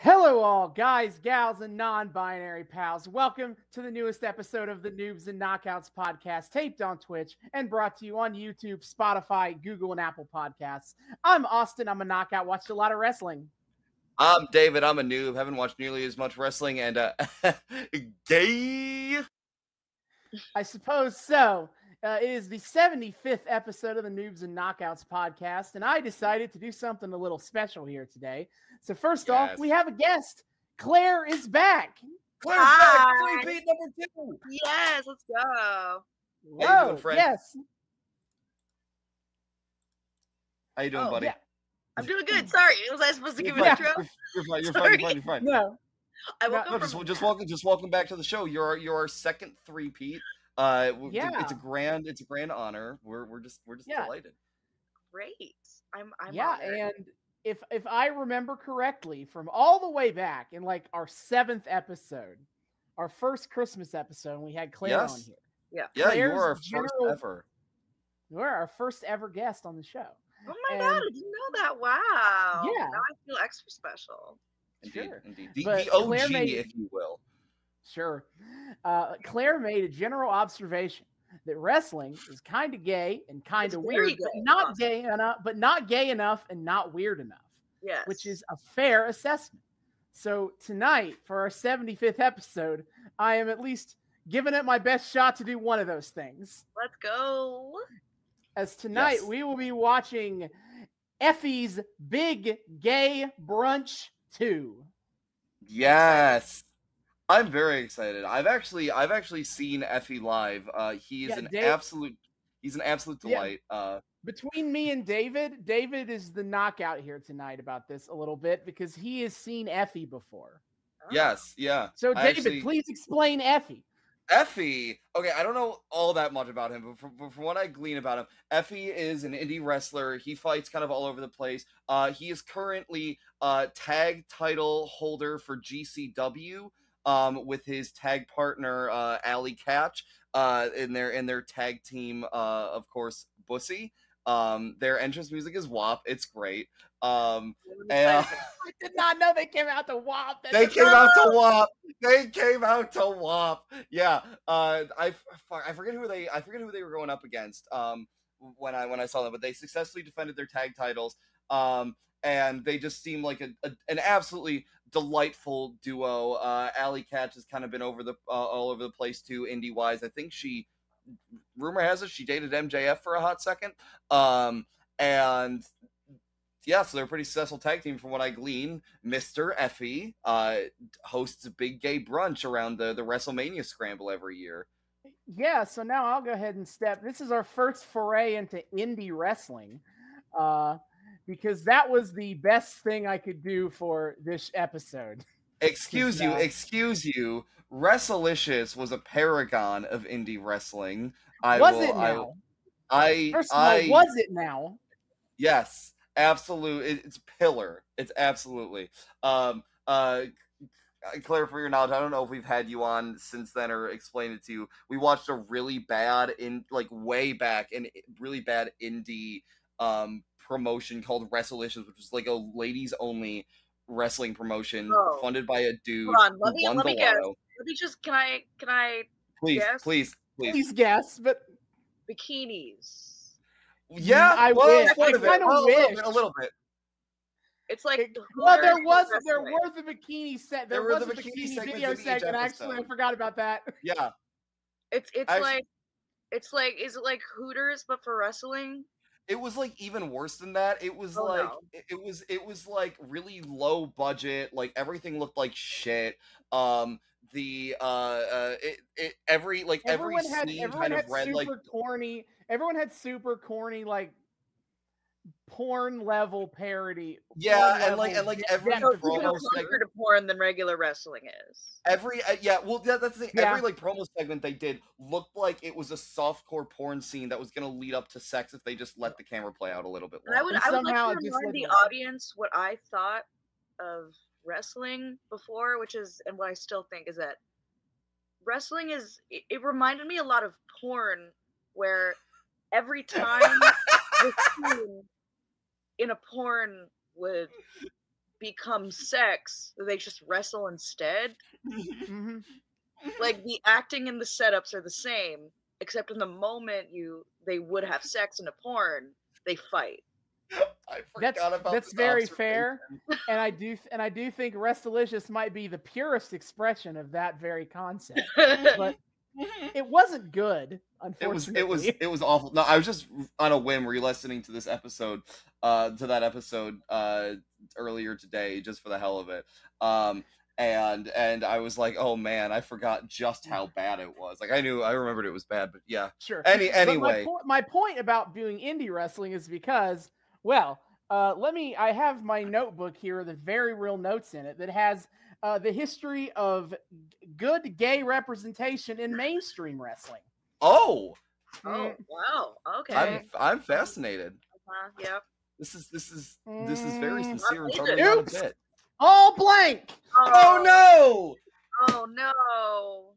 Hello all, guys, gals, and non-binary pals. Welcome to the newest episode of the Noobs and Knockouts Podcast, taped on Twitch and brought to you on YouTube, Spotify, Google, and Apple Podcasts. I'm Austin. I'm a knockout. Watched a lot of wrestling. I'm David. I'm a noob. Haven't watched nearly as much wrestling and gay. I suppose so. It is the 75th episode of the Noobs and Knockouts Podcast, and I decided to do something a little special here today. So first off, we have a guest. Claire is back. Claire's back. Three-peat number 2. Yes, let's go. Whoa, How you doing, friend? yes. How you doing, buddy? Yeah. I'm doing good. Sorry, was I supposed to give an fine. intro? You're fine. No. I woke up No, just welcome back to the show. You're our second three-peat. It's a grand honor. We're just delighted. Great. I'm Yeah, honored. and if I remember correctly, from all the way back in like our 7th episode, our first Christmas episode, and we had Claire on here. Yeah, you Claire's were our first ever. You were our first ever guest on the show. Oh my god, I didn't know that. Wow. Yeah. Now I feel extra special. Indeed. But The OG, Claire made- if you will. Sure. Claire made a general observation that wrestling is kind of gay and kind of very weird, but gay. not Awesome. gay enough and not weird enough. Yes. Which is a fair assessment. So tonight, for our 75th episode, I am at least giving it my best shot to do one of those things. Let's go. As tonight, we will be watching Effy's Big Gay Brunch 2. Yes. I'm very excited. I've actually seen Effy live. He's an absolute delight. Between me and David is the knockout here tonight about this a little bit because he has seen Effy before. Yes, yeah. So David, please explain Effy. Effy, okay, I don't know all that much about him, but from what I glean about him, Effy is an indie wrestler. He fights kind of all over the place. He is currently tag title holder for GCW with his tag partner Allie Catch in their tag team, of course, Bussy. Their entrance music is WAP. It's great. And I did not know they came out to WAP. They came out to WAP. Yeah. I forget who they were going up against. When I saw them, but they successfully defended their tag titles. And they just seem like an absolutely delightful duo. Allie Catch has kind of been all over the place too, indie wise. I think rumor has it she dated MJF for a hot second. And yeah, so they're a pretty successful tag team from what I glean. Mr. Effy hosts a big gay brunch around the WrestleMania scramble every year. Yeah, so now I'll go ahead and this is our first foray into indie wrestling. Because that was the best thing I could do for this episode. Excuse you. Wrestlicious was a paragon of indie wrestling. Was it now? Yes, absolutely. It's pillar. It's absolutely. Claire, for your knowledge, I don't know if we've had you on since then or explained it to you. We watched a really bad way back really bad indie promotion called Wrestlicious, which was like a ladies only wrestling promotion funded by a dude. Hold on, let me guess. Let me just can I guess? Please guess, but bikinis. Yeah, I wish. I kind of wish a little bit. It's like there was the bikini set. There was a bikini video segment. Actually, I forgot about that. Yeah, it's like is it like Hooters but for wrestling? It was like even worse than that. It was it was like really low budget. Like everything looked like shit. Everyone scene kind of read like corny. Everyone had super corny like porn level parody. Yeah, and like every promo closer to porn than regular wrestling is. That's the thing. Yeah. Every promo segment they did looked like it was a softcore porn scene that was going to lead up to sex if they just let the camera play out a little bit longer. I would like to remind the audience what I thought of wrestling before, and what I still think is that wrestling it reminded me a lot of porn, where every time the scene in a porn would become sex, they just wrestle instead. Mhm. Like the acting and the setups are the same, except in the moment they would have sex in a porn, they fight. I forgot about That's this very observation. fair, and I do think Restalicious might be the purest expression of that very concept. But it wasn't good, unfortunately. It was awful. No, I was just on a whim re-listening to this episode, earlier today, just for the hell of it. And I was like, oh man, I forgot just how bad it was. Like I remembered it was bad, but yeah. Sure. Anyway, but my point about doing indie wrestling is because, well, I have my notebook here with very real notes in it that has the history of good gay representation in mainstream wrestling. Oh, wow. Okay. I'm fascinated. Yep. This is very sincere and totally Oops. not a bit. All blank. Oh no! Oh no!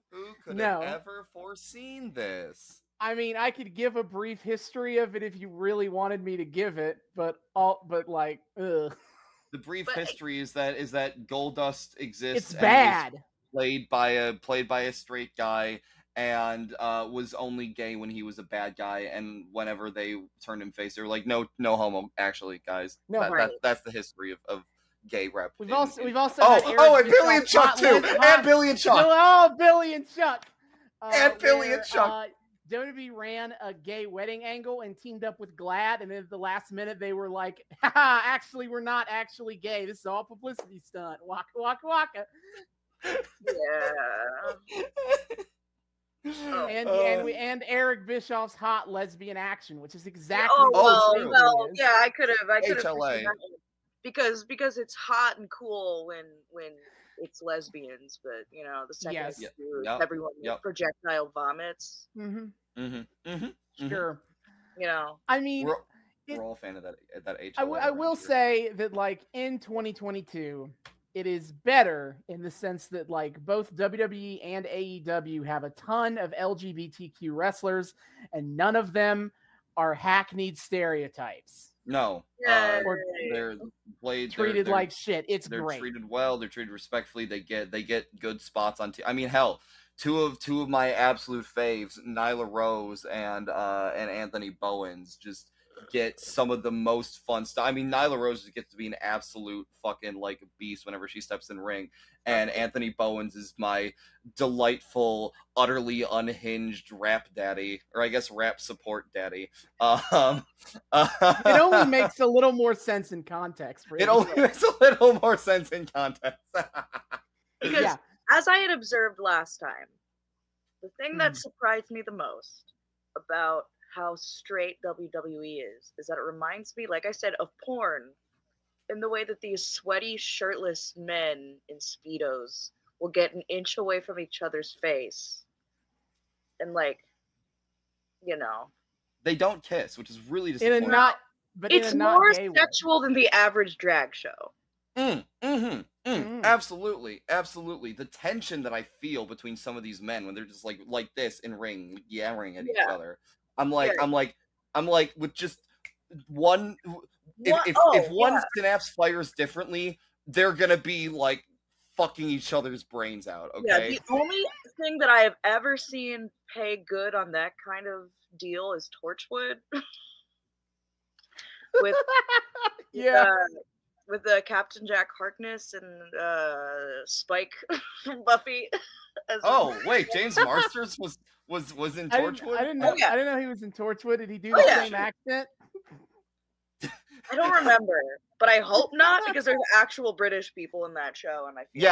Who could have ever foreseen this? I mean, I could give a brief history of it if you really wanted me to give it, ugh. The brief history is that Goldust exists. It's bad. Played by a straight guy, and was only gay when he was a bad guy, and whenever they turned him face, they were like, no homo, actually, guys. That's the history of gay rep. We've also and Billy and Chuck too, and Billy and Chuck. Oh, Billy and Chuck. And Billy and Chuck. WWE ran a gay wedding angle and teamed up with Glad, and then at the last minute they were like, haha, actually we're not actually gay. This is all publicity stunt. Waka waka waka. Yeah. And Eric Bischoff's hot lesbian action, which is exactly yeah, I could have HLA. because it's hot and cool when it's lesbians, but the second everyone projectile vomits. Sure. I mean, we're all a fan of that HLA. I will say that, like, in 2022, it is better in the sense that, like, both WWE and AEW have a ton of LGBTQ wrestlers, and none of them are hackneyed stereotypes. No, they're treated like shit. They're great. Treated well. They're treated respectfully. They get good spots on. I mean, hell, two of my absolute faves, Nyla Rose and Anthony Bowens, just get some of the most fun stuff. I mean, Nyla Rose gets to be an absolute fucking like beast whenever she steps in ring, and Anthony Bowens is my delightful, utterly unhinged rap daddy, or I guess rap support daddy. It only makes a little more sense in context. It only makes a little more sense in context. Because as I had observed last time, the thing that surprised me the most about how straight WWE is that it reminds me, like I said, of porn, in the way that these sweaty, shirtless men in Speedos will get an inch away from each other's face. And, like, they don't kiss, which is really disappointing. It's more sexual than the average drag show. Absolutely. The tension that I feel between some of these men when they're just like this in ring, yammering at each other. I'm like with just one. If one synapse fires differently, they're gonna be like fucking each other's brains out. Okay. Yeah. The only thing that I have ever seen pay good on that kind of deal is Torchwood. with Captain Jack Harkness and Spike from Buffy. Wait, James Marsters was in Torchwood? I didn't know he was in Torchwood. Did he do the same accent? I don't remember, but I hope not, because there's actual British people in that show, and I feel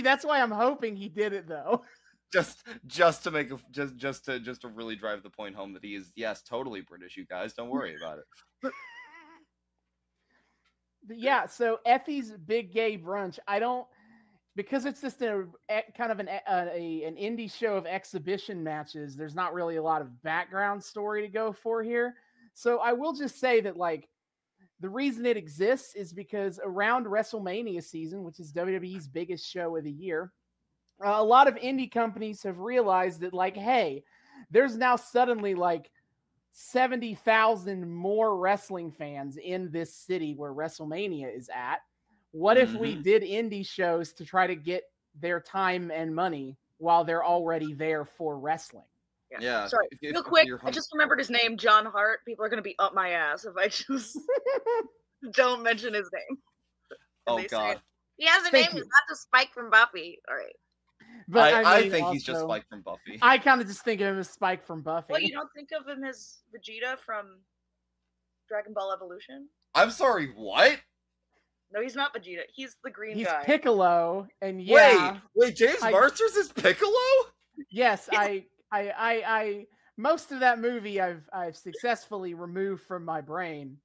that's why I'm hoping he did it though. Just to make just to really drive the point home that he is totally British. You guys don't worry about it. But yeah, so Effy's Big Gay Brunch, because it's just a kind of an indie show of exhibition matches, there's not really a lot of background story to go for here. So I will just say that, like, the reason it exists is because around WrestleMania season, which is WWE's biggest show of the year, a lot of indie companies have realized that, like, hey, there's now suddenly like 70,000 more wrestling fans in this city where WrestleMania is at. What if we did indie shows to try to get their time and money while they're already there for wrestling? Yeah. Sorry, real quick, I just remembered his name, John Hart. People are going to be up my ass if I just don't mention his name. Oh, God. He has a name. He's not just Spike from Buffy. All right. But I think he's just Spike from Buffy. I kind of just think of him as Spike from Buffy. Well, you don't think of him as Vegeta from Dragon Ball Evolution? I'm sorry, what? No, he's not Vegeta. He's the green he's guy. He's Piccolo, and yeah. Wait, James Marsters is Piccolo? Yes, I most of that movie I've successfully removed from my brain.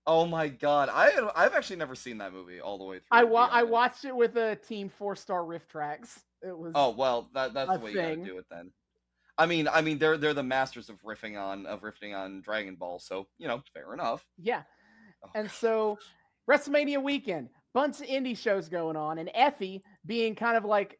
Oh my God, I've actually never seen that movie all the way through. I watched it with a Team 4-Star riff tracks. It was that's the way you gotta do it then. I mean they're the masters of riffing on Dragon Ball, so fair enough. Yeah, and so WrestleMania weekend, bunch of indie shows going on, and Effy being kind of like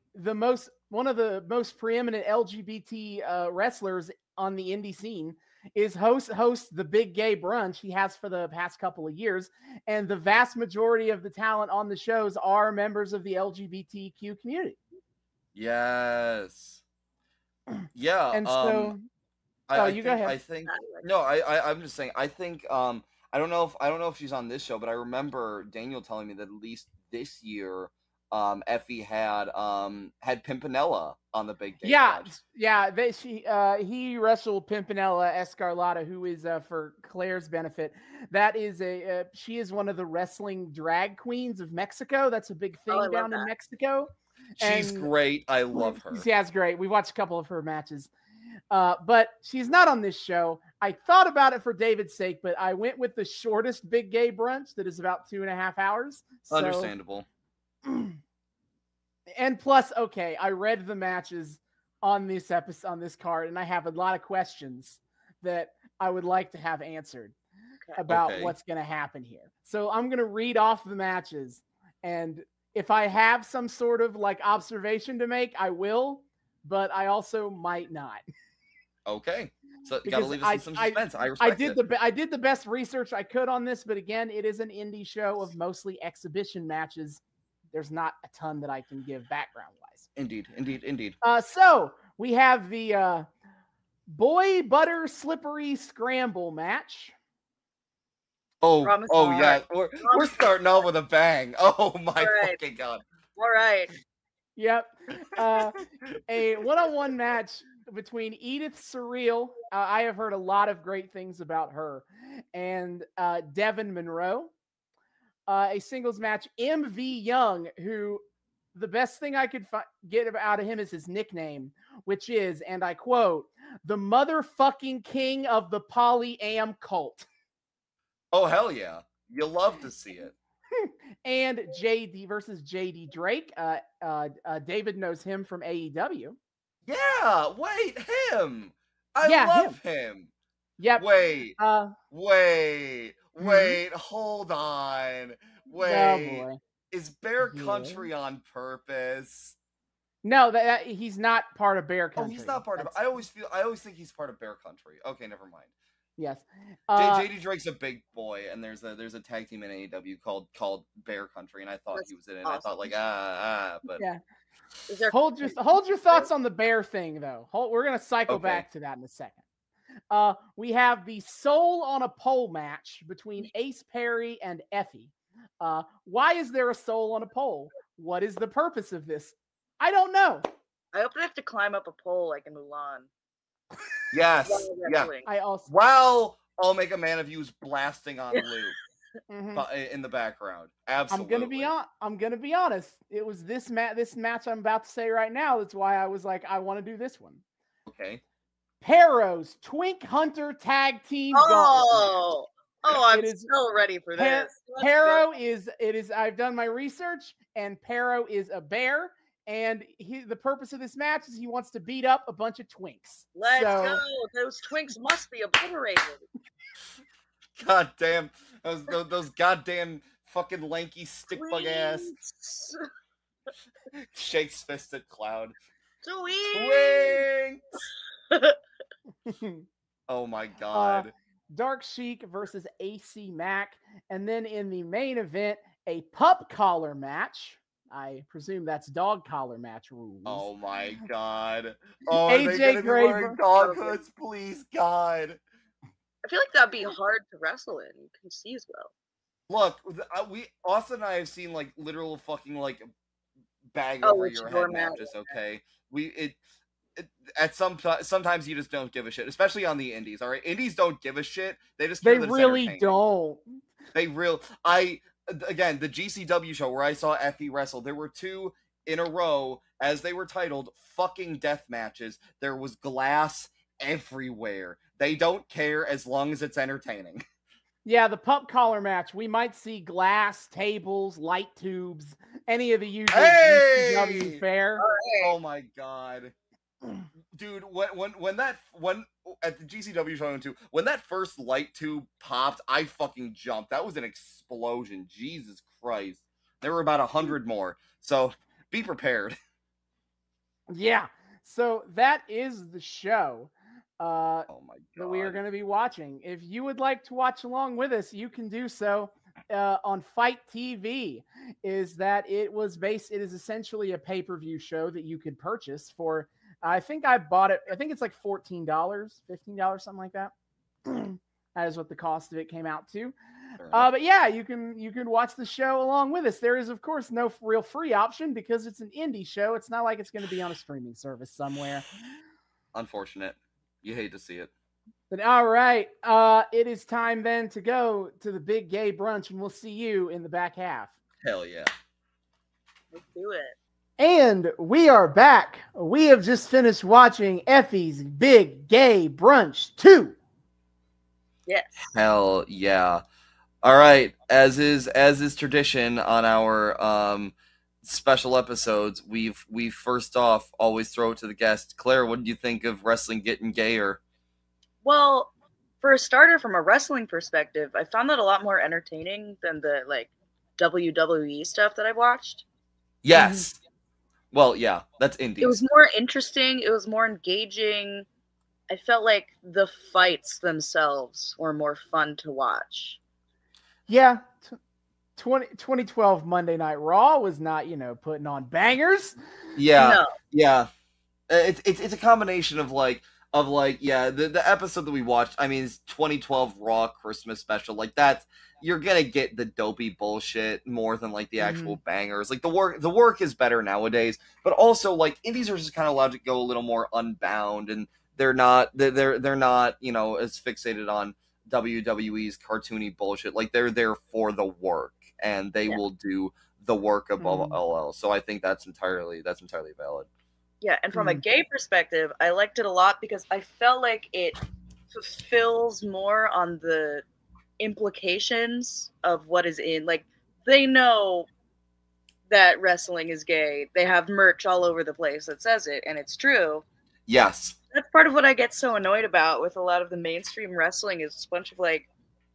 one of the most preeminent LGBT wrestlers on the indie scene, is hosts the big gay brunch he has for the past couple of years, and the vast majority of the talent on the shows are members of the LGBTQ community. Yes. Yeah. And so you go ahead. I'm just saying, I think I don't know if she's on this show, but I remember Daniel telling me that at least this year Effy had Pimpinella on the big gay brunch. He wrestled Pimpinella Escarlata, who is for Claire's benefit. That is she is one of the wrestling drag queens of Mexico. That's a big thing down in Mexico. She's great. I love her. Yeah, it's great. We watched a couple of her matches. But she's not on this show. I thought about it for David's sake, but I went with the shortest big gay brunch that is about 2.5 hours. So, understandable. And plus, okay, I read the matches on this episode, on this card, and I have a lot of questions that I would like to have answered about what's going to happen here. So I'm going to read off the matches, and if I have some sort of like observation to make, I will, but I also might not. Okay. So you gotta leave us in some suspense. I respect I did the best research I could on this, but again, it is an indie show of mostly exhibition matches. There's not a ton that I can give background-wise. Indeed. So we have the boy butter slippery scramble match. Oh yeah, we're starting off with a bang. Oh my fucking God! All right. Yep. A one-on-one match between Edith Surreal. I have heard a lot of great things about her, and Devin Monroe. A singles match, MV Young, who the best thing I could get out of him is his nickname, which is, and I quote, the motherfucking king of the poly-am cult. Oh, hell yeah. You'll love to see it. And JD versus JD Drake. David knows him from AEW. Yeah, wait, him. I love him. Yep. Wait, hold on. Wait. Oh boy. Is Bear Country on purpose? No, that he's not part of Bear Country. Oh, he's not part of it. I always think he's part of Bear Country. Okay, never mind. Yes. JD Drake's a big boy, and there's a tag team in AEW called Bear Country, and I thought he was in it. Awesome. I thought but yeah. Hold your thoughts on the bear thing though. We're gonna cycle back to that in a second. We have the soul on a pole match between Ace Perry and Effy. Why is there a soul on a pole? What is the purpose of this? I don't know. I hope they have to climb up a pole like in Mulan. Yes. Yeah. While I'll Make a Man of You is blasting on loop in the background. Absolutely. I'm gonna be honest. It was this match I'm about to say right now. That's why I was like, I want to do this one. Okay. Perro's Twink Hunter Tag Team. I'm so ready for this. Perro is. I've done my research, and Perro is a bear. And the purpose of this match is he wants to beat up a bunch of twinks. Let's go. Those twinks must be obliterated. God damn. Those goddamn fucking lanky stick bug ass. Shakes fist at Cloud. Twinks! Oh my god. Dark Sheik versus AC Mack. And then in the main event, a pup collar match. I presume that's dog collar match rules. Oh my god. Oh, are they AJ gonna be Gray wearing dog hoods? Please, God. I feel like that'd be hard to wrestle in. You can see as well. Look, Austin and I have seen like literal fucking like bag over your head matches. Okay, sometimes you just don't give a shit, especially on the indies. All right, indies don't give a shit. They just care that it's really don't. Again, the GCW show where I saw Effy wrestle, there were 2 in a row as they were titled fucking death matches. There was glass everywhere. They don't care as long as it's entertaining. Yeah, the pup collar match. We might see glass, tables, light tubes, any of the usual GCW fare. Oh my god. Dude, when at the GCW show too, when that first light tube popped, I fucking jumped. That was an explosion. Jesus Christ. There were about 100 more. So be prepared. Yeah. So that is the show oh my god. that we are going to be watching. If you would like to watch along with us, you can do so on Fight TV. It is essentially a pay-per-view show that you could purchase for, I think I bought it. I think it's like $14, $15, something like that. That is what the cost of it came out to. But yeah, you can watch the show along with us. There is, of course, no real free option because it's an indie show. It's not like it's going to be on a streaming service somewhere. Unfortunate. You hate to see it. But all right, it is time then to go to the big gay brunch, and we'll see you in the back half. Hell yeah. Let's do it. And we are back. We have just finished watching Effy's Big Gay Brunch 2. Yes. Hell yeah. All right, as is tradition on our special episodes, we first off always throw it to the guest. Claire, what did you think of wrestling getting gayer? Well, for a starter, from a wrestling perspective, I found that a lot more entertaining than the like WWE stuff that I watched. Yes. Well, yeah, that's indies. It was more interesting. It was more engaging. I felt like the fights themselves were more fun to watch. Yeah. 2012 Monday Night Raw was not, putting on bangers. Yeah. No. Yeah. It's a combination of the episode that we watched, I mean, it's 2012 Raw Christmas special. Like that's, you're gonna get the dopey bullshit more than like the actual bangers. Like the work is better nowadays, but also like indies are just kind of allowed to go a little more unbound, and they're not as fixated on WWE's cartoony bullshit. Like they're there for the work, and they will do the work above all else. So I think that's entirely valid. Yeah, and from a gay perspective, I liked it a lot because I felt like it fulfills more on the implications of what is in. Like, they know that wrestling is gay. They have merch all over the place that says it, and it's true. Yes. That's part of what I get so annoyed about with a lot of the mainstream wrestling is a bunch of, like,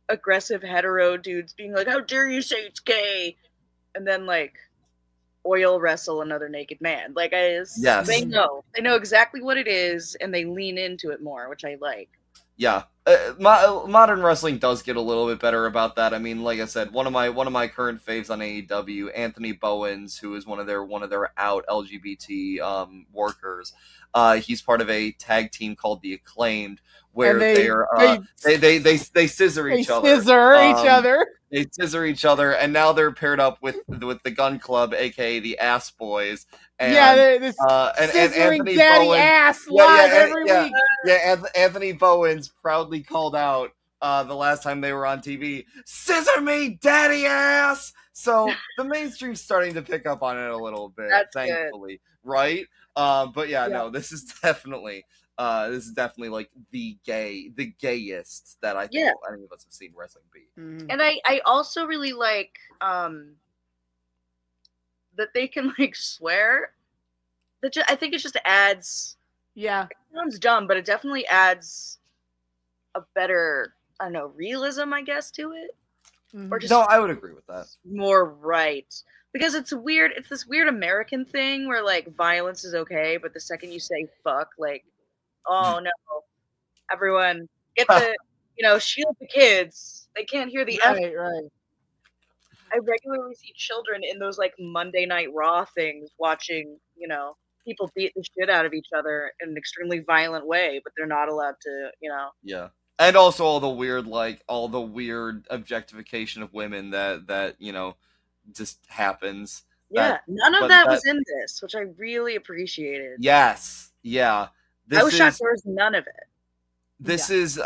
aggressive hetero dudes being like, how dare you say it's gay? And then, like, oil wrestle another naked man. Like, yes. They know exactly what it is, and they lean into it more, which I like. Yeah, modern wrestling does get a little bit better about that. I mean, like I said, one of my current faves on AEW, Anthony Bowens, who is one of their out LGBT workers. He's part of a tag team called the Acclaimed, where they scissor each other. They scissor each other, and now they're paired up with the Gun Club, aka the Ass Boys. And, scissoring daddy ass live every week. Yeah, Anthony Bowens proudly called out the last time they were on TV, "Scissor me, daddy ass." So the mainstream's starting to pick up on it a little bit, thankfully, good. Right? But yeah, no, this is definitely like the gayest that I think any of us have seen wrestling be. And I also really like that they can like swear. I think it just adds. Yeah, it sounds dumb, but it definitely adds a better, I don't know, realism, I guess, to it. Or just I would agree with that. More right. Because it's this weird American thing where like violence is okay, but the second you say fuck, like, oh no, everyone get the, shield the kids. They can't hear the F. Right. I regularly see children in those like Monday Night Raw things watching, people beat the shit out of each other in an extremely violent way, but they're not allowed to, Yeah. And also all the weird objectification of women that just happens. Yeah, none of that was in this, which I really appreciated. Yes. Yeah. I was shocked there was none of it. This is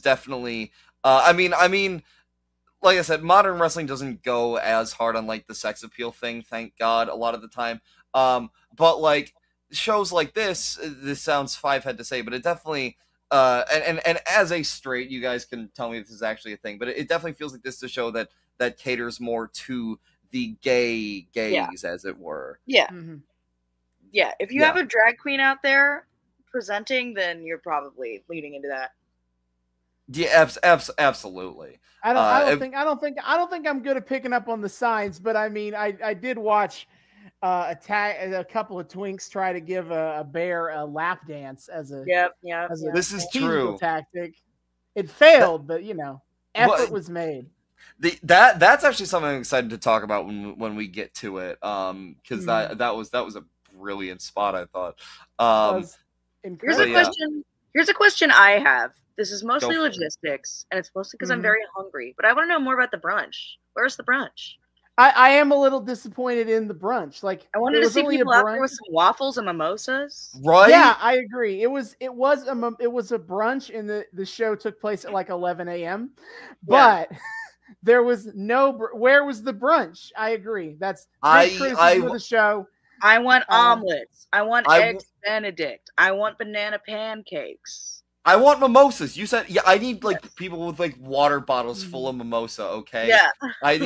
definitely I mean like I said, modern wrestling doesn't go as hard on like the sex appeal thing, thank God, a lot of the time. But like shows like this sounds five-head to say, but it definitely and as a straight, you guys can tell me if this is actually a thing, but it definitely feels like this is a show that caters more to the gays, as it were. Yeah. Mm-hmm. Yeah, if you have a drag queen out there presenting, then you're probably leading into that. Yeah, absolutely. I don't think I'm good at picking up on the signs, but I mean, I did watch a couple of twinks try to give a bear a lap dance as a this is true tactic. It failed, but effort was made. That's actually something I'm excited to talk about when we get to it. Because that was a brilliant spot, I thought. Here's a question I have. This is mostly logistics, and it's mostly because I'm very hungry. But I want to know more about the brunch. Where's the brunch? I am a little disappointed in the brunch. Like I wanted to see people out there with some waffles and mimosas. Right? Yeah, I agree. It was a brunch, and the show took place at like 11 a.m. But there was no. Where was the brunch? I agree. That's criticism of the show. I want omelets. I want eggs Benedict. I want banana pancakes. I want mimosas. You said, I need like people with like water bottles full of mimosa. Okay. Yeah.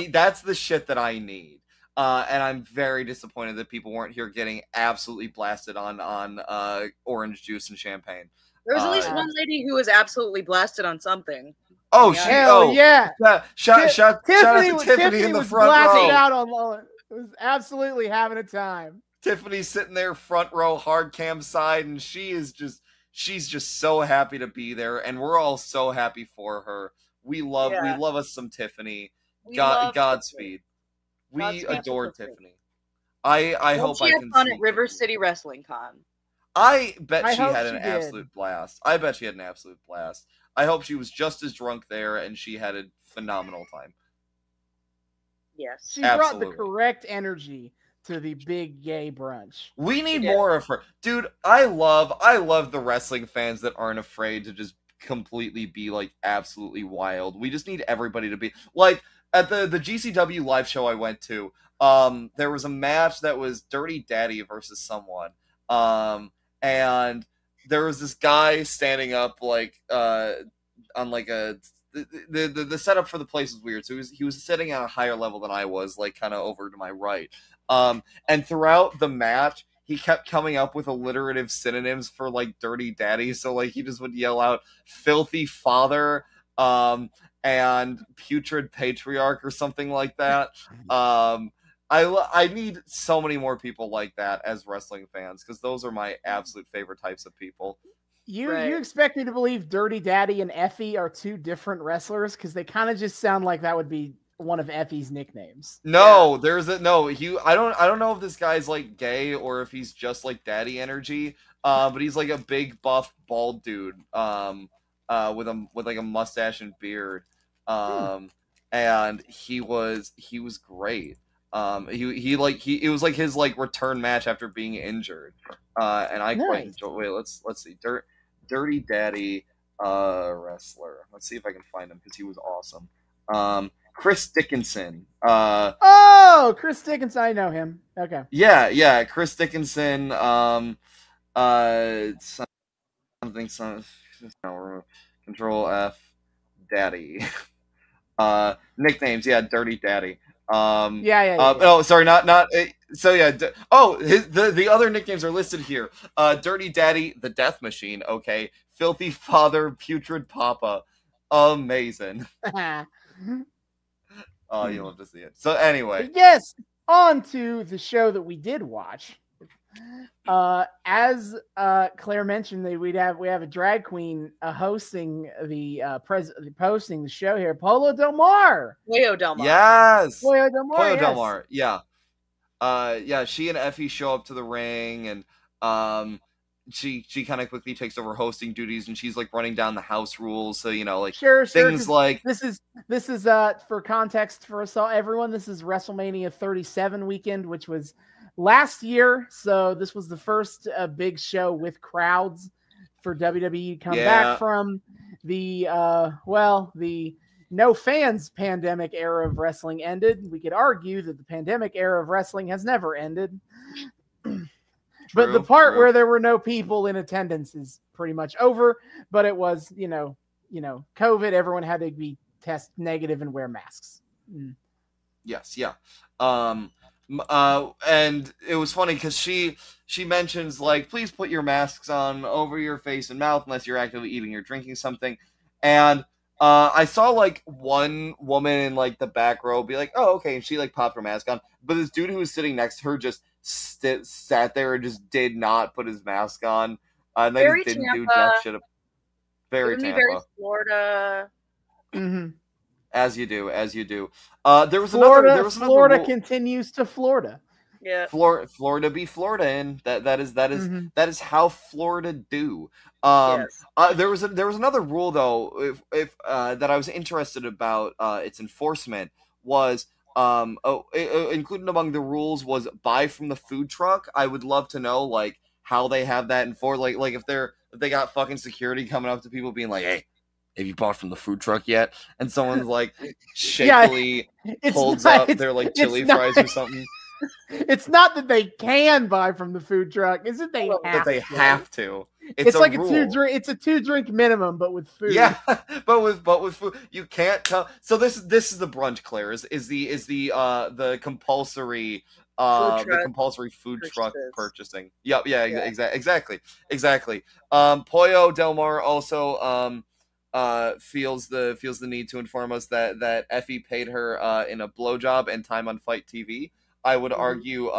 That's the shit that I need. And I'm very disappointed that people weren't here getting absolutely blasted on orange juice and champagne. There was at least one lady who was absolutely blasted on something. Oh, yeah. Shout out to Tiffany in the front row. Out on was absolutely having a time. Tiffany's sitting there front row, hard cam side, and she's just so happy to be there, and we're all so happy for her. We love us some Tiffany. Godspeed. We adore Tiffany. I hope I can fun at River City Wrestling Con. I bet she had an absolute blast. I bet she had an absolute blast. I hope she was just as drunk there, and she had a phenomenal time. Yes. She brought the correct energy to the big gay brunch. We need more of her. Dude, I love the wrestling fans that aren't afraid to just completely be like absolutely wild. We just need everybody to be like at the GCW live show I went to. There was a match that was Dirty Daddy versus someone. And there was this guy standing up like on like the setup for the place was weird. So he was sitting at a higher level than I was, like kind of over to my right. And throughout the match, he kept coming up with alliterative synonyms for like Dirty Daddy. So like he just would yell out filthy father, and putrid patriarch or something like that. I need so many more people like that as wrestling fans, because those are my absolute favorite types of people. You expect me to believe Dirty Daddy and Effy are two different wrestlers? Because they kind of just sound like that would be one of Effy's nicknames. No, I don't know if this guy's like gay or if he's just like daddy energy. But he's like a big buff bald dude. With like a mustache and beard. And he was great. It was like his like return match after being injured. And I quite enjoy. Wait, let's see. Dirty Daddy wrestler. Let's see if I can find him because he was awesome. Chris Dickinson. Chris Dickinson. I know him. Okay. Yeah. Chris Dickinson. Control F. Daddy. Nicknames. Yeah, Dirty Daddy. Oh, sorry, not. So yeah. The other nicknames are listed here. Dirty Daddy, the Death Machine. Okay. Filthy Father, Putrid Papa. Amazing. Oh, you'll have to see it. So anyway. Yes, on to the show that we did watch. As Claire mentioned, we have a drag queen hosting the hosting the show here, Pollo Del Mar. Leo Del Mar. Yes. Pollo Del Mar. Pollo Del Mar. Yeah. Yeah. She and Effy show up to the ring, and she kind of quickly takes over hosting duties, and she's like running down the house rules. So like things like this is for context for us all, everyone. This is WrestleMania 37 weekend, which was last year. So this was the first big show with crowds for WWE to come back from the the no fans pandemic era of wrestling ended. We could argue that the pandemic era of wrestling has never ended. But the part where there were no people in attendance is pretty much over. But it was, COVID. Everyone had to be test negative and wear masks. Yes, yeah. And it was funny because she mentions like, please put your masks on over your face and mouth unless you're actively eating or drinking something. And I saw like one woman in like the back row be like, oh, okay, and she like popped her mask on. But this dude who was sitting next to her just sat there and just did not put his mask on. And they just didn't do jack shit. Very Tampa. Very Florida. Mm-hmm. As you do. There was Florida, another Florida continues to Florida. Yeah. Florida be Florida, and that is how Florida do. Yes. There was another rule though, if that I was interested about its enforcement was included among the rules was buy from the food truck. I would love to know like how they have that enforced. Like if they got fucking security coming up to people being like, hey, have you bought from the food truck yet? And someone's like shakily holds up their like chili fries or something. It's not that they can buy from the food truck. Is it they have to. It's like it's a 2-drink minimum, but with food. Yeah, but with food, you can't tell. So this is the brunch, Claire. Is the compulsory food truck purchasing. Yep, yeah. Exactly. Pollo Del Mar also feels the need to inform us that Effy paid her in a blowjob and time on Fight TV. I would argue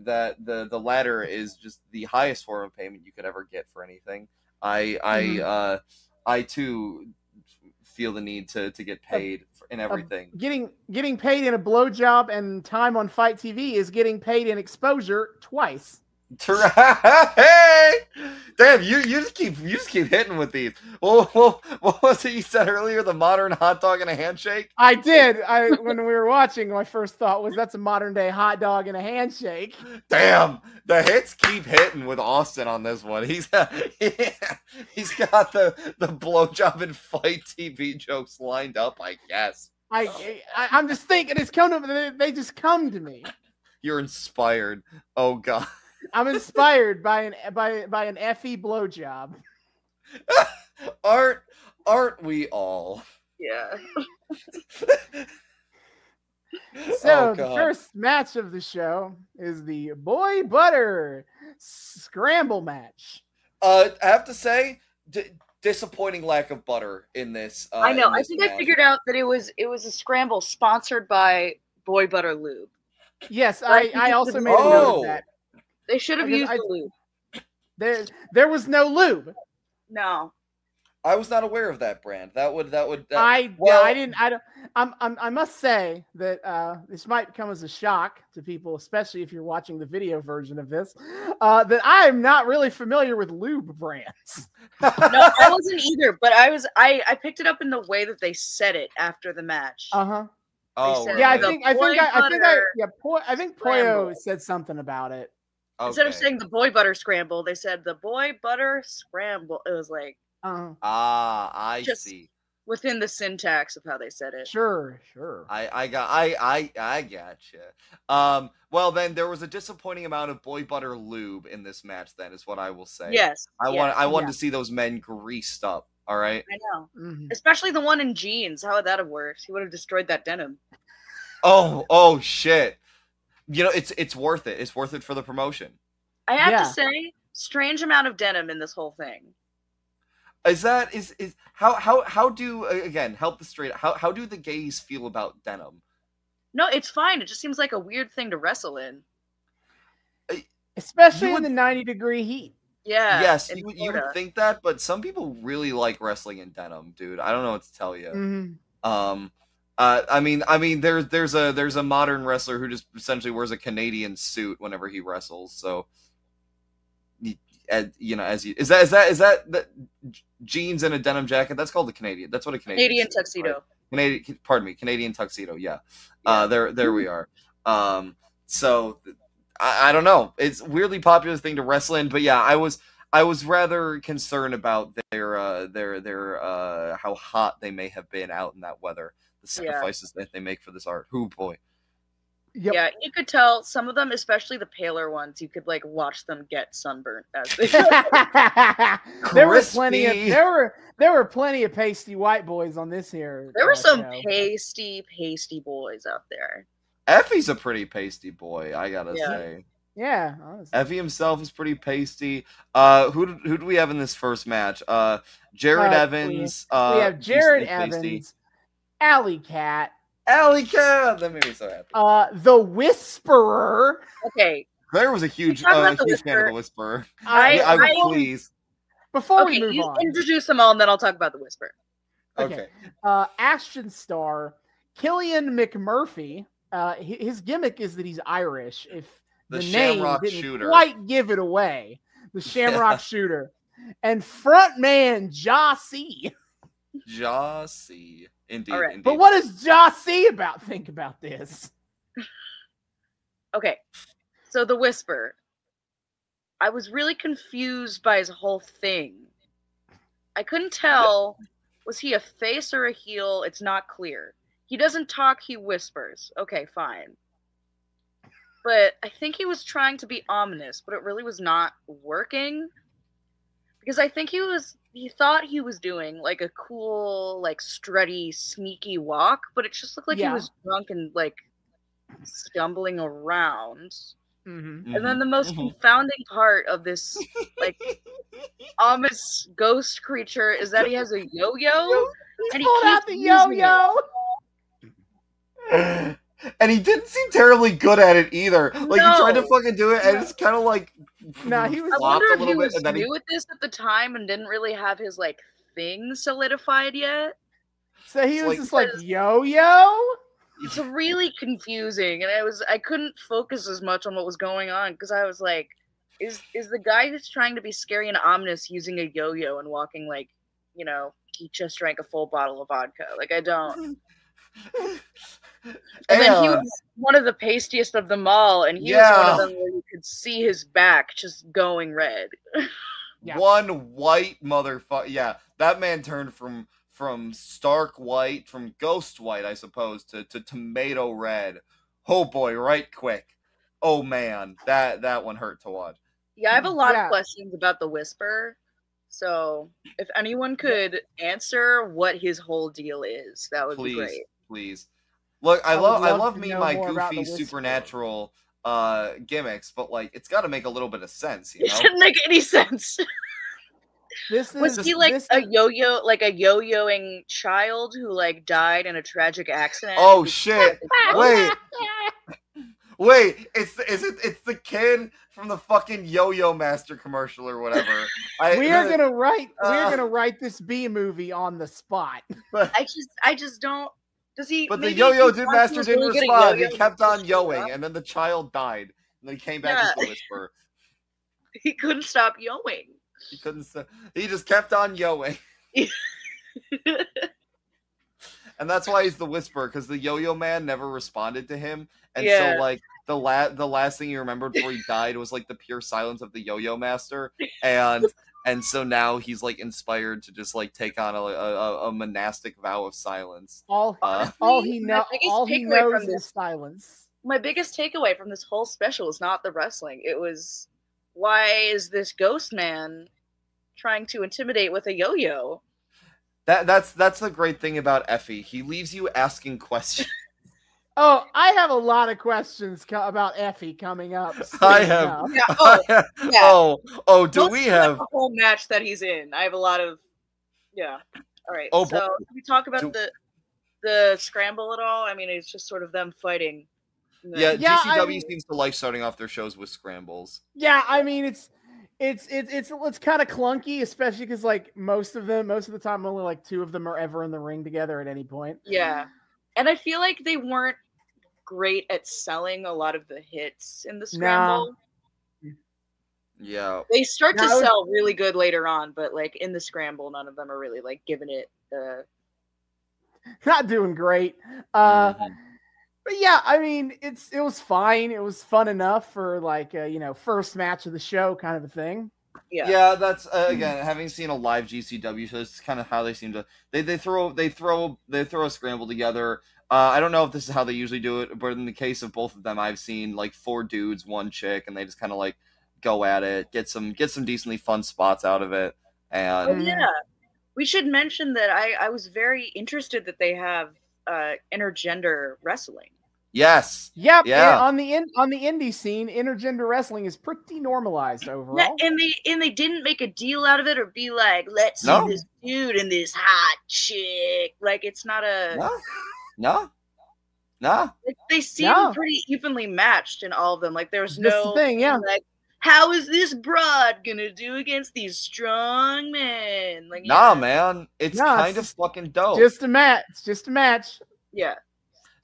that the latter is just the highest form of payment you could ever get for anything. I too feel the need to get paid in everything. Getting paid in a blowjob and time on Fight TV is getting paid in exposure twice. Hey, damn! You just keep hitting with these. Well, what was it you said earlier? The modern hot dog and a handshake. I did. When we were watching, my first thought was that's a modern day hot dog and a handshake. Damn, the hits keep hitting with Austin on this one. He's got the blowjob and Fight TV jokes lined up. I guess. I'm just thinking they just come to me. You're inspired. Oh God. I'm inspired by an Effy blowjob. Aren't we all? Yeah. So the first match of the show is the Boy Butter Scramble match. I have to say, disappointing lack of butter in this. I know. I think I figured out that it was a scramble sponsored by Boy Butter Lube. Yes, I also made a note of that. They should have used the lube. There was no lube. No. I was not aware of that brand. I must say that this might come as a shock to people, especially if you're watching the video version of this, that I am not really familiar with lube brands. No, I wasn't either, but I picked it up in the way that they said it after the match. Uh-huh. Oh, yeah, I think Pollo said something about it. Okay. Instead of saying the Boy Butter Scramble, they said the Boy Butter Scramble. It was like, I see. Within the syntax of how they said it. Sure. I gotcha. Well, then there was a disappointing amount of Boy Butter Lube in this match. Then is what I will say. Yes. I wanted to see those men greased up. All right. I know. Mm-hmm. Especially the one in jeans. How would that have worked? He would have destroyed that denim. Oh shit. You know, it's worth it. It's worth it for the promotion. I have to say, strange amount of denim in this whole thing. How do again help the straight? How do the gays feel about denim? No, it's fine. It just seems like a weird thing to wrestle in. especially in the 90-degree heat. Yeah. Yes, you would think that, but some people really like wrestling in denim, dude. I don't know what to tell you. Mm-hmm. I mean, there's a modern wrestler who just essentially wears a Canadian suit whenever he wrestles. So, is that the jeans and a denim jacket? That's called a Canadian. That's what a Canadian tuxedo. Right? Canadian tuxedo. Yeah. There we are. So I don't know. It's a weirdly popular thing to wrestle in, but yeah, I was rather concerned about their how hot they may have been out in that weather. The sacrifices that they make for this art. Hoo boy. Yep. Yeah, you could tell some of them, especially the paler ones, you could like watch them get sunburnt as they there were plenty of pasty white boys on this here. There were some show. pasty boys out there. Effy's a pretty pasty boy, I gotta say. Yeah, honestly. Effy himself is pretty pasty. Who do we have in this first match? Jared Evans. We have Jared Evans, Alley Cat. That made me so happy. The Whisperer. Okay. Claire was a huge fan of the Whisperer. Please. Before we move on, introduce them all, and then I'll talk about the Whisperer. Okay. Ashton Starr, Killian McMurphy. His gimmick is that he's Irish. If the name Shamrock didn't Shooter. quite give it away, the Shamrock Shooter, and frontman Jossie. Jossie. Indeed, right. indeed. But what does Jossie think about this? Okay, so the Whisper. I was really confused by his whole thing. I couldn't tell, was he a face or a heel? It's not clear. He doesn't talk, he whispers. Okay, fine. But I think he was trying to be ominous, but it really was not working. Because I think he thought he was doing like a cool, like strutty, sneaky walk, but it just looked like he was drunk and like stumbling around. Mm-hmm. And then the most confounding part of this like ominous ghost creature is that he has a yo-yo. And he pulled out the yo-yo. And he didn't seem terribly good at it either. Like he tried to fucking do it, and it's kind of like he was. I wonder if he was new at this at the time and didn't really have his like thing solidified yet. So he was just like yo-yo. It's really confusing, and I couldn't focus as much on what was going on because I was like, is the guy who's trying to be scary and ominous using a yo-yo and walking like, he just drank a full bottle of vodka? Like I don't. And then he was one of the pastiest of them all, and he was one of them where you could see his back just going red. One white motherfucker. Yeah, that man turned from stark white, from ghost white, I suppose, to tomato red. Oh boy, right quick. Oh man, that one hurt to watch. Yeah, I have a lot of questions about the Whisper. So if anyone could answer what his whole deal is, that would be great. Please. Look, I love me my goofy supernatural gimmicks, but like it's got to make a little bit of sense, It shouldn't make any sense. Was he like a yo-yoing child who like died in a tragic accident? Oh shit! Wait, it's the kid from the fucking Yo-Yo Master commercial or whatever. We're gonna write this B movie on the spot. I just don't. Does he? But the Yo-Yo Master didn't respond. He kept on yoing, and then the child died, and then he came back as the Whisper. He couldn't stop yoing. He couldn't. He just kept on yoing. And that's why he's the Whisperer, because the Yo-Yo Man never responded to him, and so like the last thing he remembered before he died was like the pure silence of the Yo-Yo Master, and so now he's like inspired to just like take on a monastic vow of silence. All he knows is silence. My biggest takeaway from this whole special is not the wrestling. It was, why is this ghost man trying to intimidate with a yo-yo? That's the great thing about Effy. He leaves you asking questions. Oh, I have a lot of questions about Effy coming up. I have. Do we have the whole match that he's in? I have a lot of. Yeah. All right. So can we talk about the scramble at all? I mean, it's just sort of them fighting. Yeah, Yeah, GCW seems to like starting off their shows with scrambles. Yeah, I mean it's kind of clunky, especially because like most of the time only like two of them are ever in the ring together at any point. Yeah, and I feel like they weren't great at selling a lot of the hits in the scramble. Yeah, they start to sell really good later on, but like in the scramble, none of them are really like giving it. Not doing great. But yeah, I mean, it was fine. It was fun enough for like first match of the show kind of a thing. Yeah, that's again, having seen a live GCW show, this is kind of how they seem to they throw a scramble together. I don't know if this is how they usually do it, but in the case of both of them, I've seen like 4 dudes, 1 chick, and they just kind of like go at it, get some decently fun spots out of it. And we should mention that I was very interested that they have intergender wrestling. Yes. Yep. Yeah. On the indie scene, intergender wrestling is pretty normalized overall. Yeah, and they didn't make a deal out of it or be like, let's see this dude and this hot chick. Like it's not a No. Like, they seem pretty evenly matched in all of them. Like there's That's no the thing, like, how is this broad gonna do against these strong men? Like man, it's kind of fucking dope. Just a match. Yeah.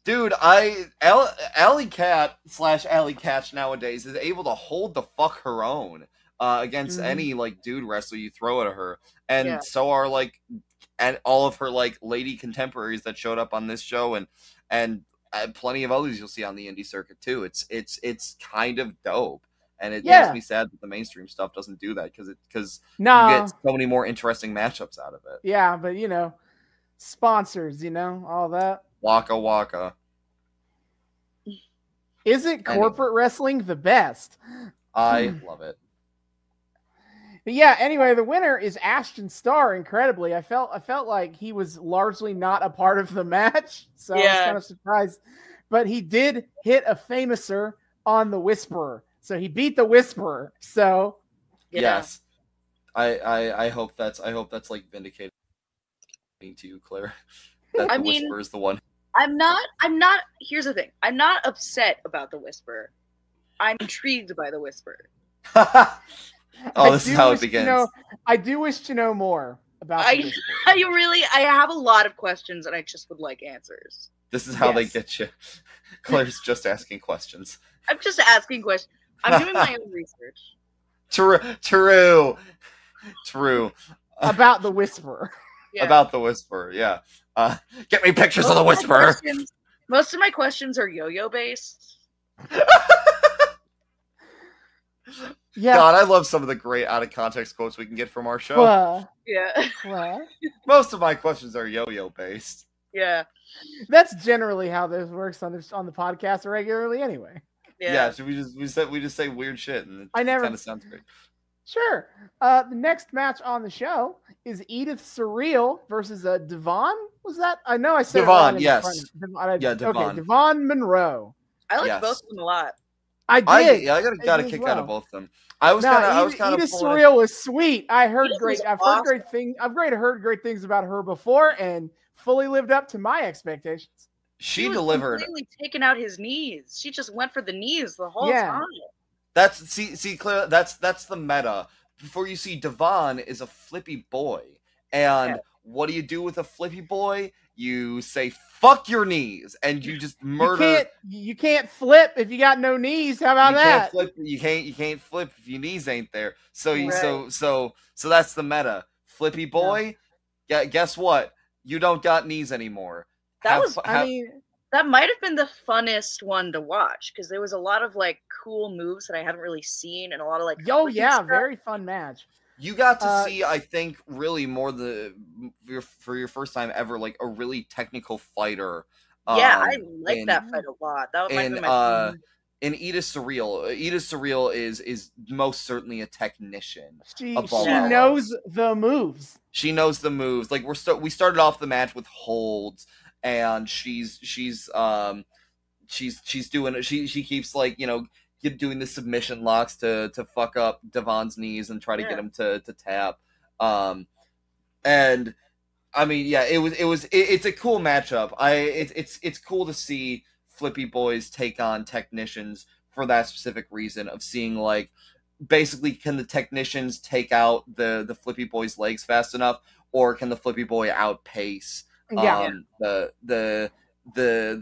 Dude, Alley Cat / Alley Catch nowadays is able to hold the fuck her own against any like dude wrestler you throw at her, and so are like, and all of her like lady contemporaries that showed up on this show, and plenty of others you'll see on the indie circuit too. It's kind of dope, and it makes me sad that the mainstream stuff doesn't do that because you get so many more interesting matchups out of it. Yeah, but sponsors, all that. Waka Waka. Isn't corporate wrestling the best? I love it. But yeah, anyway, the winner is Ashton Starr. Incredibly, I felt like he was largely not a part of the match, so I was kind of surprised. But he did hit a famouser on the Whisperer, so he beat the Whisperer. So yes, I hope that's like vindicated to you, Claire. That the Whisperer is the one. I'm not. Here's the thing. I'm not upset about the Whisperer. I'm intrigued by the Whisperer. This is how it begins. I do wish to know more about the Whisperer. I have a lot of questions, and I just would like answers. This is how they get you. Claire's just asking questions. I'm just asking questions. I'm doing my own research. True. About the Whisperer. About the Whisperer, yeah. Get me pictures of the Whisperer. Most of my questions are yo-yo based. Yeah. God, I love some of the great out of context quotes we can get from our show. Most of my questions are yo-yo based. Yeah. That's generally how this works on the podcast regularly anyway. Yeah, so we just say weird shit and it kind of sounds great. Sure. The next match on the show is Edith Surreal versus Devon. Was that? I know I said Devon. It yes. Devon. Devon. Okay, Devon Monroe. I like both of them a lot. I did. I got a kick out of both of them. I was kind of. Edith Surreal was sweet. I've heard great things about her before, and fully lived up to my expectations. She delivered. Completely taken out his knees. She just went for the knees the whole time. That's Claire. That's the meta. Before you see, Devon is a flippy boy, and what do you do with a flippy boy? You say "fuck your knees" and you just murder. You can't flip if you got no knees. How about that? You can't flip if your knees ain't there. So so that's the meta. Flippy boy. Yeah. Guess what? You don't got knees anymore. That might have been the funnest one to watch because there was a lot of like cool moves that I hadn't really seen and a lot of like stuff. Very fun match. You got to see, I think, really more for your first time ever, like a really technical fighter. I like that fight a lot. That might be my in Edith Surreal is most certainly a technician. She knows the moves. She knows the moves. Like we started off the match with holds. And she keeps like, doing the submission locks to fuck up Devon's knees and try to get him to tap. And I mean, it's a cool matchup. It's cool to see Flippy Boys take on technicians for that specific reason of seeing like basically can the technicians take out the Flippy Boy's legs fast enough, or can the Flippy Boy outpace the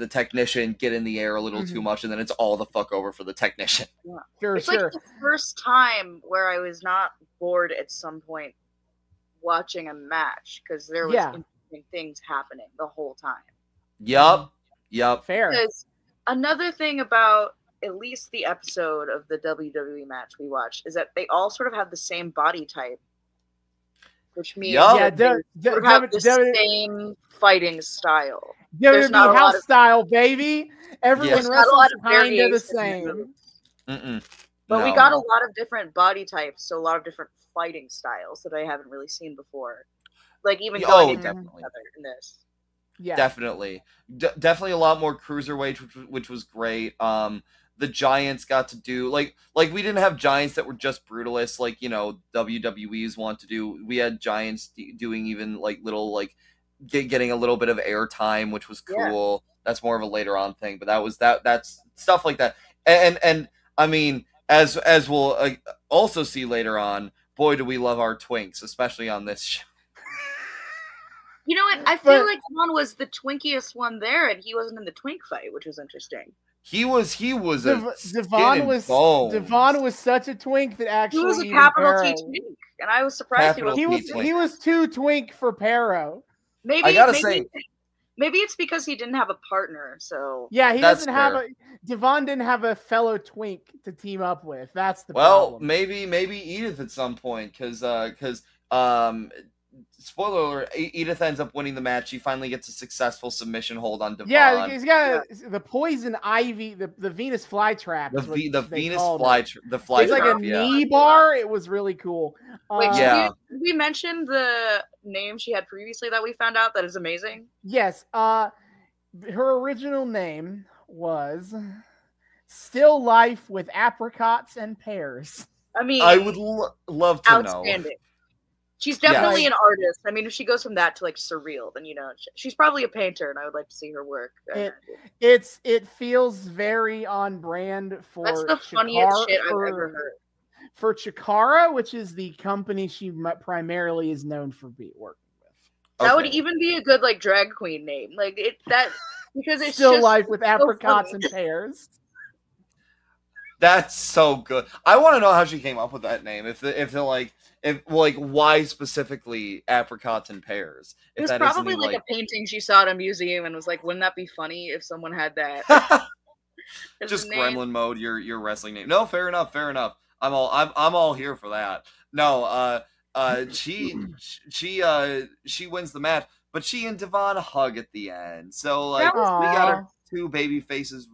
technician, get in the air a little too much, and then it's all the fuck over for the technician. Yeah. Sure, it's like the first time where I was not bored at some point watching a match, because there was interesting things happening the whole time. Yep. Fair. Because another thing about at least the episode of the WWE match we watched is that they all sort of have the same body type, which means that they have the same fighting style. WWE house style, baby. Everyone wrestles kind of the same. But we got a lot of different body types, so a lot of different fighting styles that I haven't really seen before. Like even going into each other in this. Yeah, definitely a lot more cruiserweight, which was great. The Giants got to do like we didn't have Giants that were just brutalists like, you know, WWE's want to do. We had Giants doing even like little like getting a little bit of airtime, which was cool. That's more of a later on thing, but that's stuff like that. And I mean, as we'll also see later on, boy, do we love our twinks, especially on this show. You know what? I feel like Devon was the twinkiest one there, and he wasn't in the twink fight, which was interesting. He was Devon was such a twink that actually he was a capital T twink, and I was surprised he was too twink for Pero. Maybe it's because he didn't have a partner. So yeah, he doesn't have Devon didn't have a fellow twink to team up with. That's the problem. Maybe Edith at some point, because spoiler alert, Edith ends up winning the match. She finally gets a successful submission hold on Devon. Yeah, he's got the poison ivy, the Venus flytrap. The Venus flytrap. It's like a knee bar. It was really cool. Wait, did we mention the name she had previously that we found out that is amazing? Yes. Her original name was Still Life with Apricots and Pears. I mean, I would love to know. Outstanding. She's definitely an artist. I mean, if she goes from that to like surreal, then you know she's probably a painter, and I would like to see her work. It feels very on brand for. That's the funniest shit I've ever heard. For Chikara, which is the company she primarily is known for working with. That would even be a good like drag queen name, like because it's Still just Life with Apricots so and Pears. That's so good. I want to know how she came up with that name. If why specifically apricots and pears? It was probably like a painting she saw at a museum and was like, wouldn't that be funny if someone had that? Just gremlin mode your wrestling name. No, fair enough. I'm all here for that. No, she wins the match, but she and Devon hug at the end. So like we got our two baby faces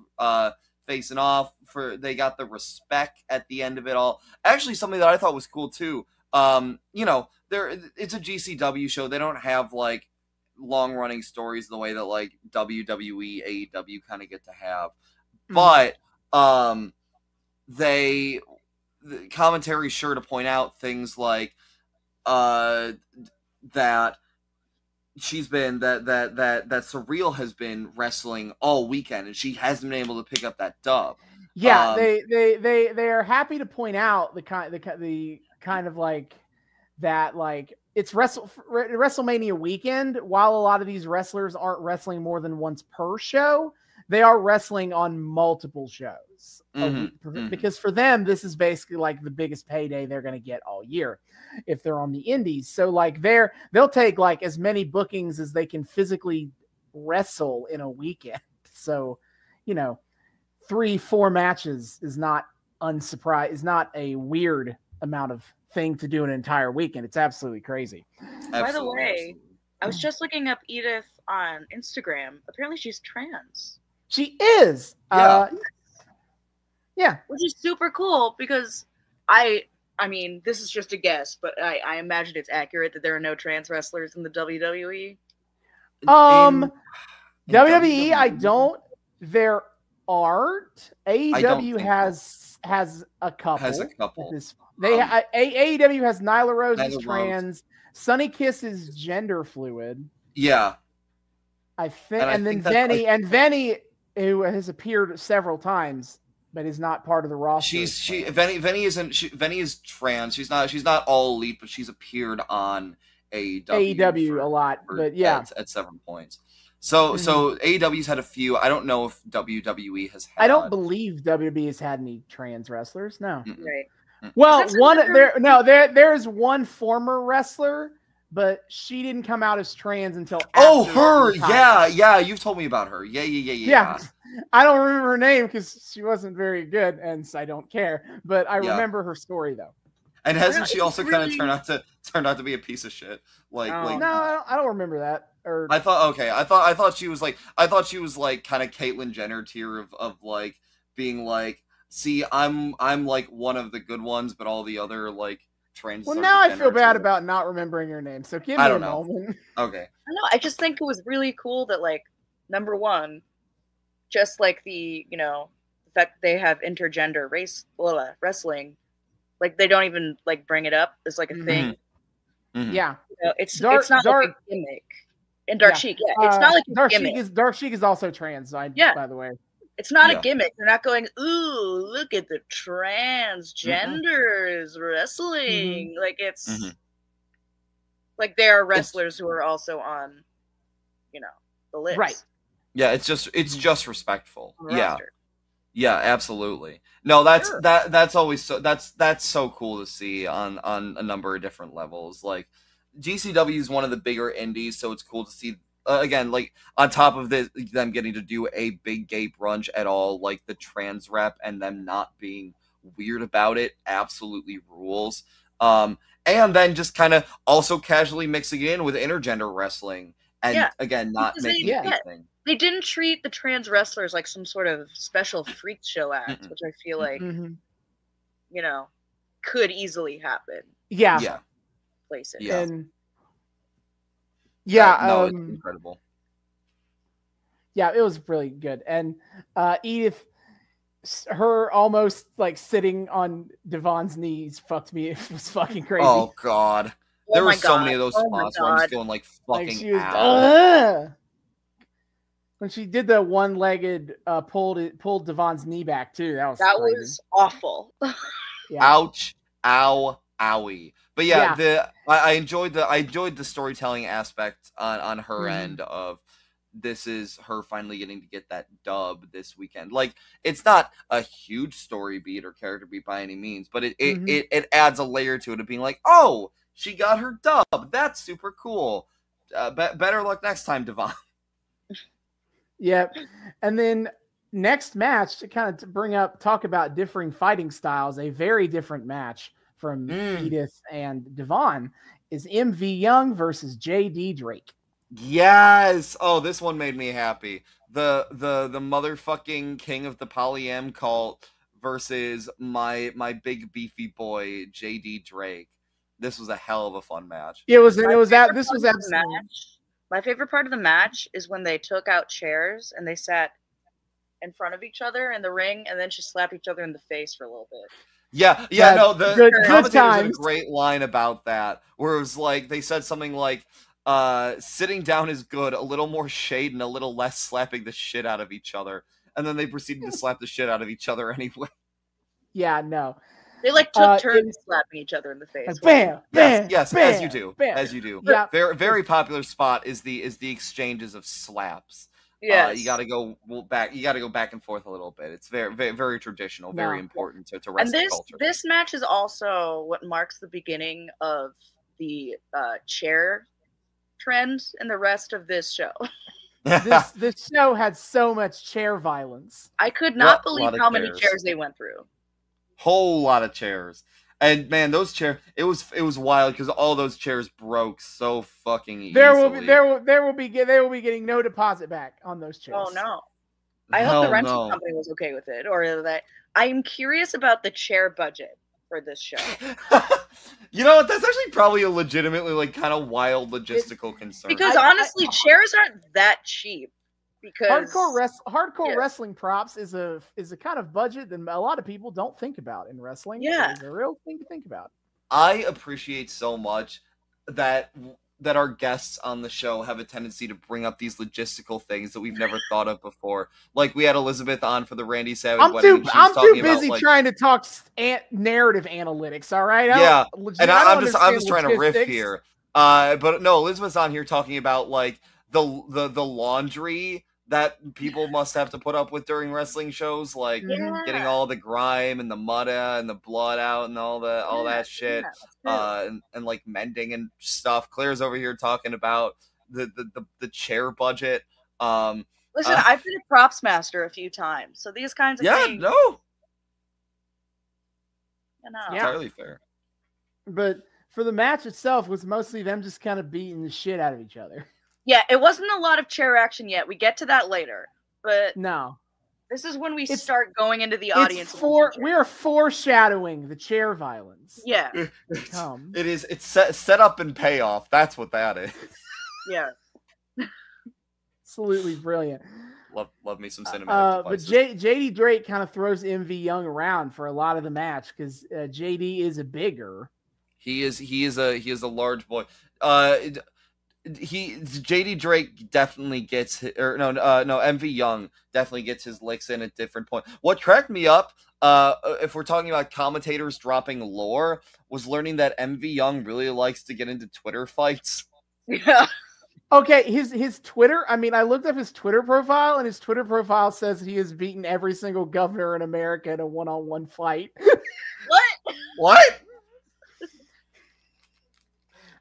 facing off. They got the respect at the end of it all. Actually, something that I thought was cool too. You know, it's a GCW show. They don't have like long running stories in the way that like WWE, AEW kind of get to have. But the commentary sure to point out things like that she's been that Surreal has been wrestling all weekend, and she hasn't been able to pick up that dub. Yeah, they are happy to point out the kind of like that, like it's WrestleMania weekend. While a lot of these wrestlers aren't wrestling more than once per show, they are wrestling on multiple shows because for them this is basically like the biggest payday they're going to get all year if they're on the indies. So like they'll take like as many bookings as they can physically wrestle in a weekend. So, you know, 3-4 matches is not a weird amount of thing to do an entire weekend. It's absolutely crazy. By the way, I was just looking up Edith on Instagram. Apparently she's trans. She is. Yeah. Which is super cool because I mean, this is just a guess, but I imagine it's accurate that there are no trans wrestlers in the WWE. WWE, I don't. There aren't. AEW has a couple. AEW has Nyla Rose is trans. Sunny Kiss is gender fluid. Yeah. I think, and then Venny who has appeared several times, but is not part of the roster. Venny is trans. She's not all elite, but she's appeared on AEW a lot, but yeah, at several points. So AEW's had a few. I don't know if WWE has had. I don't believe WWE has had any trans wrestlers. No. Right. Well, there's one former wrestler, but she didn't come out as trans until after her. Yeah. You've told me about her. Yeah. I don't remember her name because she wasn't very good, and I don't care. But I remember her story though. And hasn't she also kind of turned out to be a piece of shit? No, I don't remember that. Or I thought she was like kind of Caitlyn Jenner tier of like being like, see, I'm like one of the good ones, but all the other like trans. Well, now I feel bad about not remembering her name. So give me a moment. Okay. I know. I just think it was really cool that like number one, just like the the fact they have intergender wrestling, like they don't even like bring it up as like a thing. Mm-hmm. Yeah, it's not like a gimmick. And Dark Sheik, it's not like a gimmick. Dark Sheik is also trans. By the way, it's not a gimmick. They're not going, ooh, look at the transgenders wrestling. Like it's like there are wrestlers who are also on, the list. Right. Yeah, it's just respectful. Yeah, absolutely. No, that's always that's so cool to see on a number of different levels. Like GCW is one of the bigger indies, so it's cool to see again, like on top of them getting to do a big gay brunch at all, like the trans rep and them not being weird about it absolutely rules. And then just kind of also casually mixing it in with intergender wrestling and again not making it anything. They didn't treat the trans wrestlers like some sort of special freak show act, which I feel like, could easily happen. Yeah. Places. Yeah. And it's incredible. Yeah, it was really good. And Edith, her almost like sitting on Devon's knees fucked me. It was fucking crazy. Oh God. There were so many of those spots where I'm just going like fucking when she did the one-legged pulled Devon's knee back too. That was awful. Ouch, ow, owie. But I enjoyed the storytelling aspect on her end of this is her finally getting to get that dub this weekend. Like it's not a huge story beat or character beat by any means, but it adds a layer to it of being like, oh, she got her dub. That's super cool. Better luck next time, Devon. Yep. And then next match to kind of talk about differing fighting styles, a very different match from Edith and Devon is MV Young versus JD Drake. Yes. Oh, this one made me happy. The motherfucking king of the polyam cult versus my big beefy boy JD Drake. This was a hell of a fun match. This was absolutely. My favorite part of the match is when they took out chairs and they sat in front of each other in the ring and then just slapped each other in the face for a little bit. The commentators had a great line about that, where it was like they said something like, sitting down is good, a little more shade and a little less slapping the shit out of each other. And then they proceeded to slap the shit out of each other anyway. Yeah, no. They like took turns slapping each other in the face. Like, bam, bam, yes, bam, as you do, bam. as you do. Yeah. Very popular spot is the exchanges of slaps. Yes. You got to go back. You got to go back and forth a little bit. It's very, very, very traditional, very important to wrestling culture. This match is also what marks the beginning of the chair trend in the rest of this show. this show had so much chair violence. I could not believe how many chairs they went through. Whole lot of chairs. And man, those chairs, it was wild because all those chairs broke so fucking easily. They will be getting no deposit back on those chairs. Oh no. I hope the rental company was okay with it, or that. I'm curious about the chair budget for this show. You know what? That's actually probably a legitimately like kind of wild logistical concern. Because honestly, chairs aren't that cheap. Because hardcore wrestling props is a kind of budget that a lot of people don't think about in wrestling. Yeah, it's a real thing to think about. I appreciate so much that that our guests on the show have a tendency to bring up these logistical things that we've never thought of before. Like we had Elizabeth on for the Randy Savage wedding. And I'm too busy trying to talk narrative analytics. All right. I'm just trying to riff here. But no, Elizabeth's on here talking about like the laundry that people must have to put up with during wrestling shows, like getting all the grime and the mud and the blood out and all that shit, and like mending and stuff. Claire's over here talking about the chair budget. Listen, I've been a props master a few times, so these kinds of things. Entirely fair. But for the match itself, was mostly them just kind of beating the shit out of each other. Yeah, it wasn't a lot of chair action yet. We get to that later. But no. This is when we start going into the audience. We are foreshadowing the chair violence. Yeah. It's set up and payoff. That's what that is. Yeah. Absolutely brilliant. Love me some cinematic devices. But JD Drake kind of throws MV Young around for a lot of the match because JD is a bigger. He is a large boy. JD Drake definitely gets MV Young definitely gets his licks in at different points. What cracked me up, if we're talking about commentators dropping lore, was learning that MV Young really likes to get into Twitter fights. Yeah. Okay, his Twitter, I mean, I looked up his Twitter profile, and his Twitter profile says he has beaten every single governor in America in a one-on-one fight. What?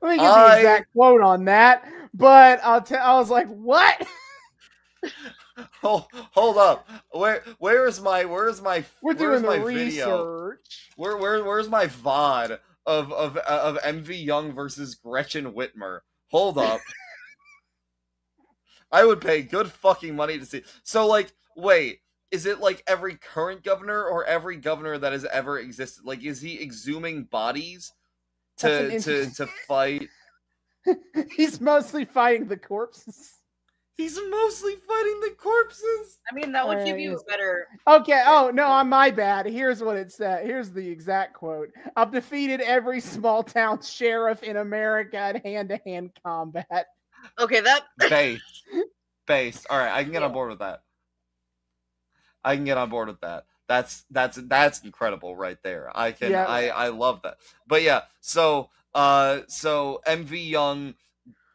Let me get the exact quote on that, but I was like, what? Hold up. Where's my We're doing the video? Research. Where's my VOD of MV Young versus Gretchen Whitmer? Hold up. I would pay good fucking money to see. So like, wait, is it like every current governor or every governor that has ever existed? Like, is he exhuming bodies to fight? He's mostly fighting the corpses. He's mostly fighting the corpses. I mean, that would give you a better. Okay. Oh no, my bad. Here's what it said. Here's the exact quote. I've defeated every small town sheriff in America in hand-to-hand combat. Okay, that based. All right, I can get on board with that. That's incredible right there. I love that. But yeah, so MV Young,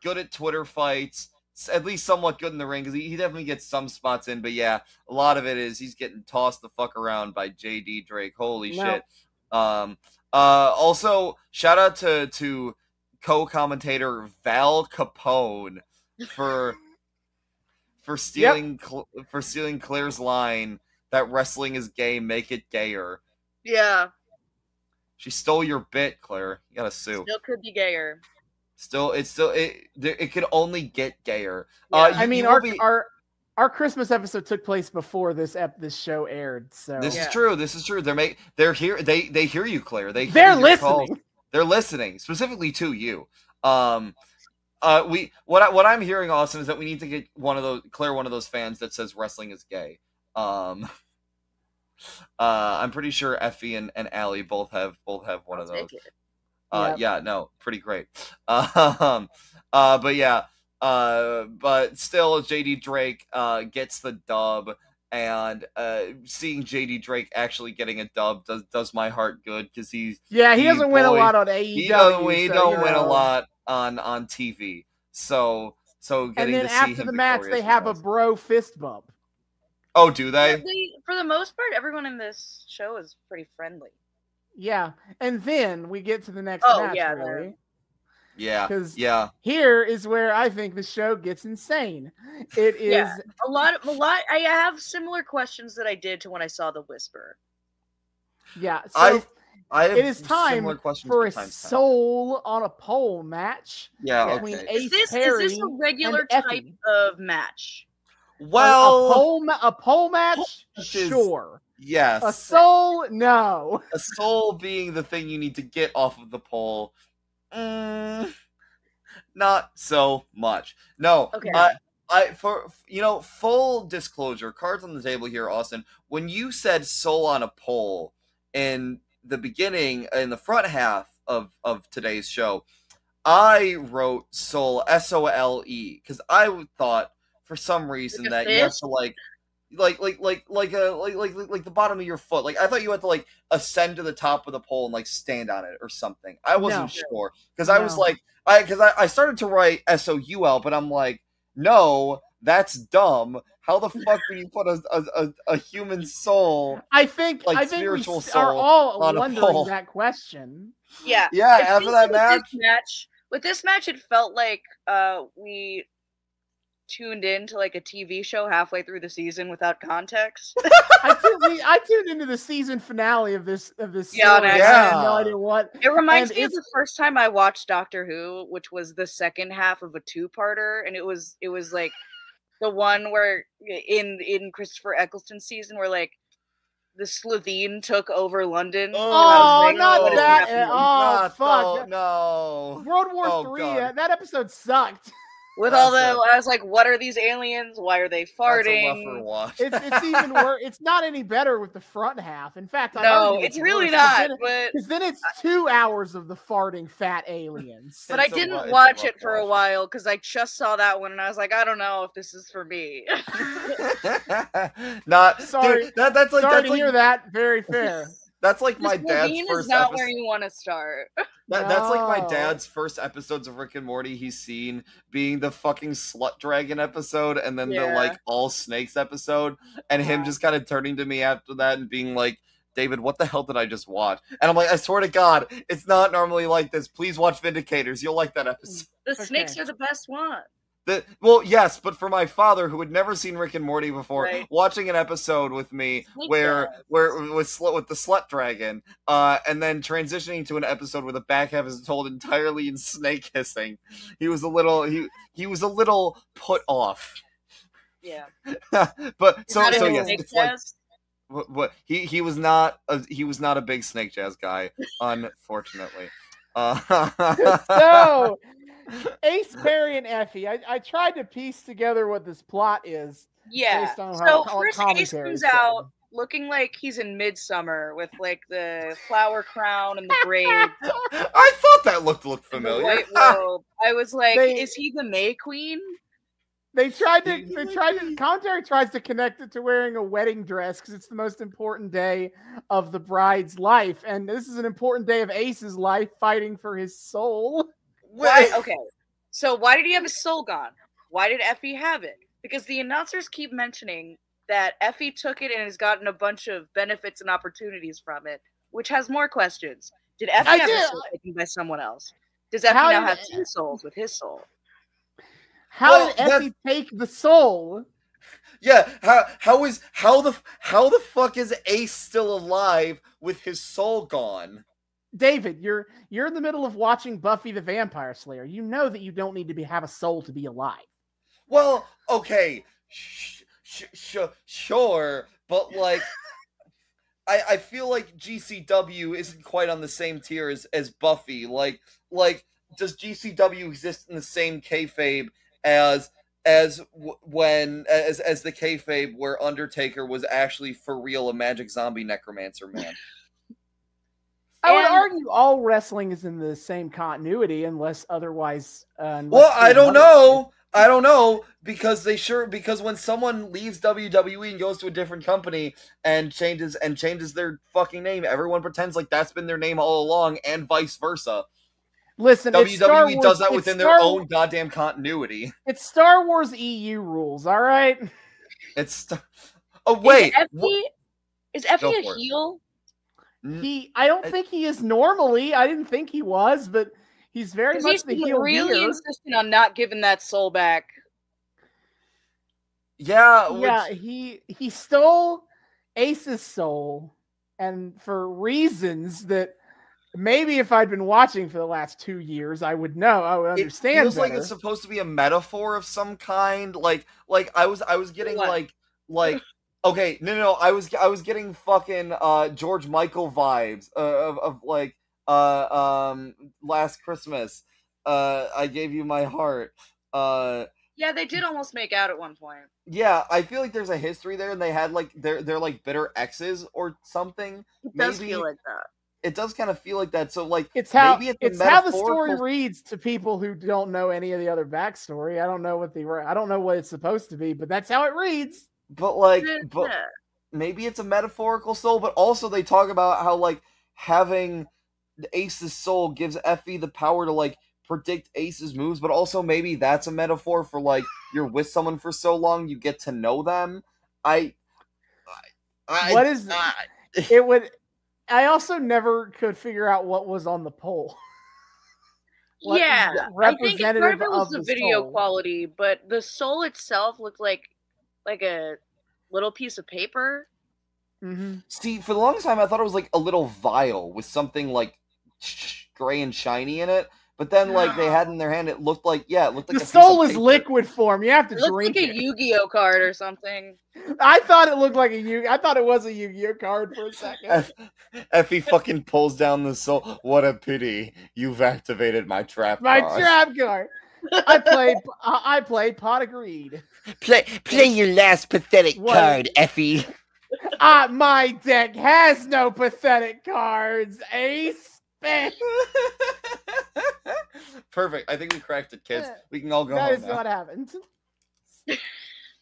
good at Twitter fights, at least somewhat good in the ring because he definitely gets some spots in. But yeah, a lot of it is he's getting tossed the fuck around by JD Drake. Holy shit. Also, shout out to co-commentator Val Capone for stealing Claire's line that wrestling is gay, make it gayer. Yeah. She stole your bit, Claire. You gotta sue. Still could be gayer. It could only get gayer. Yeah, our Christmas episode took place before this show aired. So this is true. This is true. They're here. They hear you, Claire. They're listening. They're listening specifically to you. What I'm hearing, Austin, is that we need to get one of those fans that says wrestling is gay. I'm pretty sure Effy and Allie both have one of those. Yeah, no, pretty great. But yeah, but still, JD Drake gets the dub, and seeing JD Drake actually getting a dub does my heart good because he doesn't win a lot on AEW. He don't win a lot on TV. So getting and then to see after him the match, they have a bro fist bump. Oh, do they? For the most part, everyone in this show is pretty friendly. Yeah, and then we get to the next match. Yeah, really. Yeah, because here is where I think the show gets insane. It is a lot. I have similar questions that I did to when I saw the Whisper. Yeah, so it is time for a soul on a pole match. Yeah, between okay. Ace Is this a regular type of match? Well, a pole match, sure. Yes. A soul, no. A soul being the thing you need to get off of the pole. Not so much. No. Okay. Full disclosure, cards on the table here, Austin. When you said soul on a pole in the beginning, in the front half of today's show, I wrote Soul, Sole, because I thought for some reason that you have to like the bottom of your foot. Like I thought you had to like ascend to the top of the pole and like stand on it or something. I wasn't sure because I was like I started to write Soul, but I'm like, no, that's dumb. How the fuck do you put a human soul? I think spiritual we soul are all on a wondering pole. that question. Yeah. After that With this match, it felt like we tuned into like a TV show halfway through the season without context. I tuned into the season finale of this. Yeah, I had no idea what. It reminds me of the first time I watched Doctor Who, which was the second half of a two-parter, and it was like the one where in Christopher Eccleston's season where like the Slovene took over London. Oh, not that! Oh, fuck! No. World War III. That episode sucked. With all the, I was like, what are these aliens? Why are they farting? That's a rougher watch. It's even worse. It's not any better with the front half. In fact, no, it's really not. Because then it's 2 hours of the farting fat aliens. But I didn't watch it for a while because I just saw that one and I was like, I don't know if this is for me. Not sorry. Dude, that's like sorry to hear that. Very fair. That's like my dad's first is not where you want to start. That's like my dad's first episodes of Rick and Morty he's seen, being the fucking Slut Dragon episode and then the like all snakes episode, and him just kind of turning to me after that and being like, David, what the hell did I just watch? And I'm like, I swear to God, it's not normally like this. Please watch Vindicators. You'll like that episode. The snakes are the best one. Well, yes, but for my father, who had never seen Rick and Morty before, watching an episode with me where with the Slut Dragon, and then transitioning to an episode where the back half is told entirely in snake hissing, he was a little put off. Yeah. But so yes, it's like what he was not a big Snake Jazz guy, unfortunately. So. Ace, Perry, and Effy. I tried to piece together what this plot is. Yeah. So first Ace comes out looking like he's in Midsummer with like the flower crown and the braids. I thought that looked familiar. The white robe. I was like, is he the May Queen? Commentary tries to connect it to wearing a wedding dress because it's the most important day of the bride's life. And this is an important day of Ace's life, fighting for his soul. Why? Okay, so why did he have his soul gone? Why did Effy have it? Because the announcers keep mentioning that Effy took it and has gotten a bunch of benefits and opportunities from it, which has more questions. Did Effy have his soul taken by someone else? Does Effy now have two souls with his soul? How did Effy take the soul? Yeah, how the fuck is Ace still alive with his soul gone? David, you're in the middle of watching Buffy the Vampire Slayer. You know that you don't need to have a soul to be alive. Well, okay, sure, but like, I feel like GCW isn't quite on the same tier as Buffy. Like, does GCW exist in the same kayfabe as the kayfabe where Undertaker was actually for real a magic zombie necromancer man? I would argue all wrestling is in the same continuity unless otherwise. I don't know because when someone leaves WWE and goes to a different company and changes their fucking name, everyone pretends like that's been their name all along, and vice versa. Listen, WWE does that within their own goddamn continuity. It's Star Wars EU rules, all right? Oh wait, is Effy a heel? I don't think he is normally. I didn't think he was, but he's very much the heel. He's really insistent on not giving that soul back. Yeah, he stole Ace's soul, and for reasons that maybe if I'd been watching for the last 2 years, I would know. I would understand. It feels like it's supposed to be a metaphor of some kind. Like I was getting like. Okay, no. I was getting fucking George Michael vibes of like Last Christmas. I gave you my heart. Yeah, they did almost make out at one point. Yeah, I feel like there's a history there, and they had like they're like bitter exes or something. It does feel like that. it does kind of feel like that. So like it's how maybe it's how the story reads to people who don't know any of the other backstory. I don't know what it's supposed to be, but that's how it reads. But like, maybe it's a metaphorical soul. But also they talk about how like having Ace's soul gives Effy the power to like predict Ace's moves. But also maybe that's a metaphor for like you're with someone for so long you get to know them. I also never could figure out what was on the pole. I think part of it was the video quality, but the soul itself looked like a little piece of paper. Mm-hmm. See, for the longest time, I thought it was like a little vial with something like gray and shiny in it. But then, like they had in their hand, it looked like the soul is liquid form. You have to drink it. It looked like a Yu-Gi-Oh card or something. I thought it looked like I thought it was a Yu-Gi-Oh card for a second. Effy fucking pulls down the soul. What a pity! You've activated my trap card. My trap card. I played Pot of Greed. Play your last pathetic card, Effy. My deck has no pathetic cards, Ace. Perfect. I think we cracked it, kids. We can all go home now. That is what happened.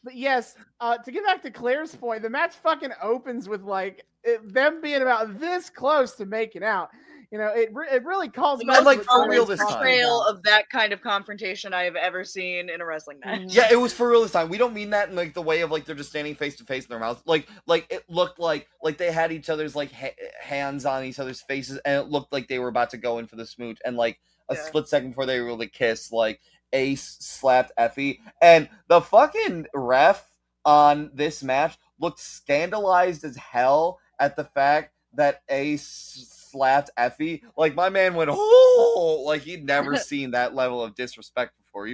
But yes, to get back to Claire's point, the match fucking opens with like them being about this close to making out. You know, it really calls back like for real this time. Portrayal of that kind of confrontation I have ever seen in a wrestling match. Yeah, it was for real this time. We don't mean that in like the way of like they're just standing face to face in their mouth. Like it looked like they had each other's like hands on each other's faces, and it looked like they were about to go in for the smooch. And like a split second before they were able to kiss, like Ace slapped Effy, and the fucking ref on this match looked scandalized as hell at the fact that Ace slapped Effy. Like my man went, oh, like he'd never seen that level of disrespect before.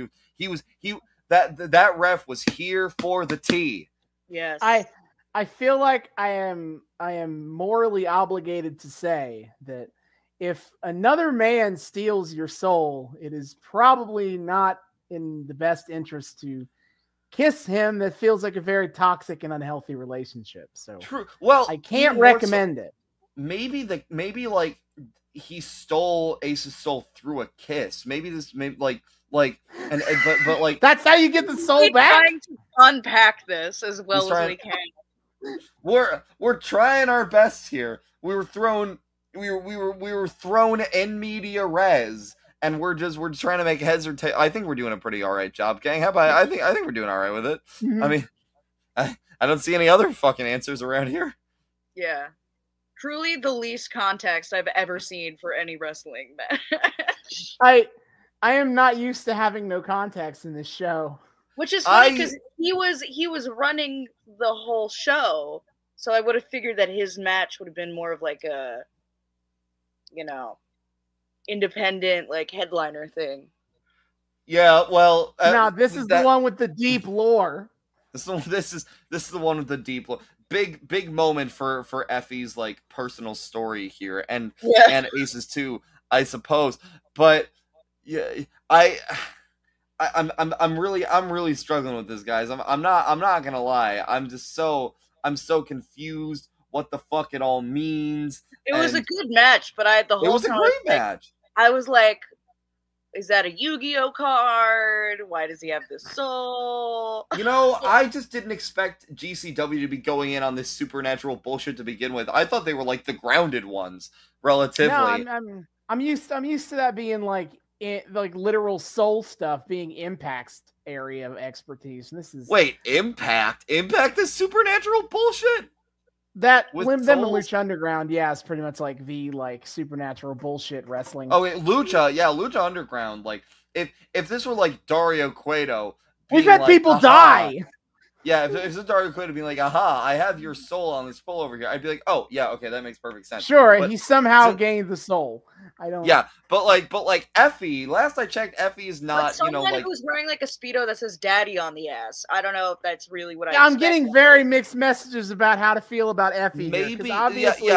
That ref was here for the tea. Yes. I feel like I am morally obligated to say that if another man steals your soul, it is probably not in the best interest to kiss him. That feels like a very toxic and unhealthy relationship. So true. Well, I can't recommend it. Maybe like he stole Ace's soul through a kiss. Maybe like like that's how you get the soul back. Trying to unpack this as well as we can. We're trying our best here. We were thrown in media res, and we're just trying to make heads or tails. I think we're doing a pretty all right job, gang. How about I think we're doing all right with it. Mm-hmm. I mean, I don't see any other fucking answers around here. Yeah. Truly the least context I've ever seen for any wrestling match. I am not used to having no context in this show. Which is funny because he was running the whole show, so I would have figured that his match would have been more of like a, independent like headliner thing. Yeah, well, this is the one with the deep lore. This is the one with the deep lore. Big moment for Effy's like personal story here, and Ace's too, I suppose. But yeah, I'm really struggling with this, guys. I'm not gonna lie. I'm so confused. What the fuck it all means? It was a good match, but it was a great match. I was like, is that a Yu-Gi-Oh card? Why does he have this soul? I just didn't expect GCW to be going in on this supernatural bullshit to begin with. I thought they were like the grounded ones, relatively. No, I'm used to that being like literal soul stuff being Impact's area of expertise. And this is Impact is supernatural bullshit. That them and Lucha Underground, it's pretty much like the supernatural bullshit wrestling. Oh, Lucha Underground. Like if this were like Dario Cueto, we've had people die. Yeah, if it's Dario Cueto being like, aha, I have your soul on this pole over here, I'd be like, oh yeah, okay, that makes perfect sense. Sure, he somehow gained the soul. I don't. Yeah, but Effy. Last I checked, Effy is not. Someone who's wearing like a Speedo that says "Daddy" on the ass. I don't know if that's really what I'm getting very mixed messages about how to feel about Effy. Maybe, obviously,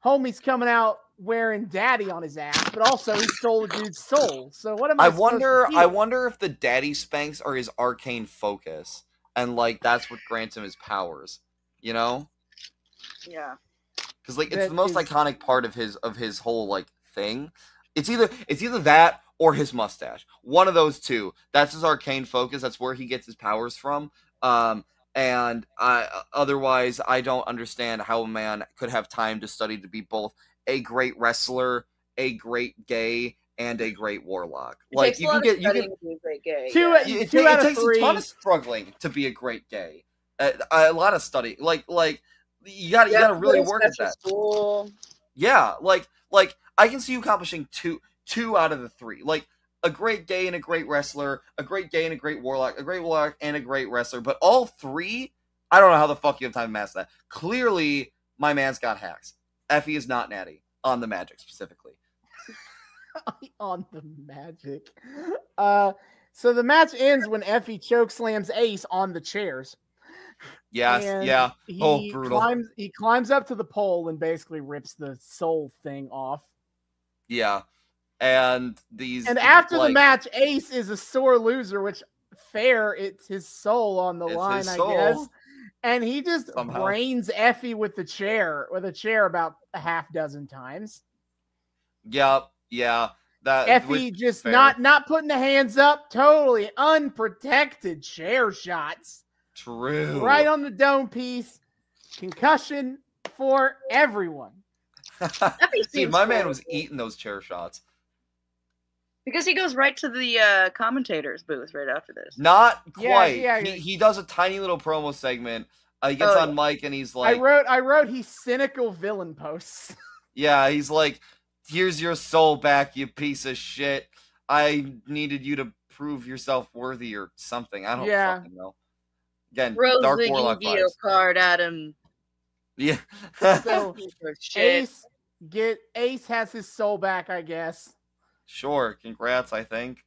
homie's coming out wearing "Daddy" on his ass, but also he stole the dude's soul. So what am I? I wonder if the daddy spanks are his arcane focus, and that's what grants him his powers. Yeah. because like it's the most iconic part of his whole like thing. It's either that or his mustache. One of those two. That's his arcane focus. That's where he gets his powers from. And otherwise, I don't understand how a man could have time to study to be both a great wrestler, a great gay, and a great warlock. Like you can be a great gay. It takes a ton of struggling to be a great gay. A lot of study. Like you gotta really work at that. School. Yeah, like I can see you accomplishing two out of the three. Like a great gay and a great wrestler, a great gay and a great warlock, a great warlock and a great wrestler. But all three, I don't know how the fuck you have time to master that. Clearly, my man's got hacks. Effy is not natty on the magic specifically. On the magic. So the match ends when Effy chokeslams Ace on the chairs. Yes, and yeah. Oh, brutal. He climbs up to the pole and basically rips the soul thing off. Yeah. And after the match, Ace is a sore loser, which fair, it's his soul on the line, I guess. And he just brains Effy with a chair about a half dozen times. Yep, yeah. Effy just not putting the hands up, totally unprotected chair shots. True. Right on the dome piece. Concussion for everyone. Dude, my man was eating those chair shots. Because he goes right to the commentator's booth right after this. Not quite. Yeah. He does a tiny little promo segment. He gets on mic and he's like... I wrote he's cynical villain posts. Yeah, he's like, here's your soul back, you piece of shit. I needed you to prove yourself worthy or something. I don't fucking know. Again, throws Dark the Warlock Yu-Gi-Oh card at him. Yeah. So Ace has his soul back, I guess. Sure, congrats, I think.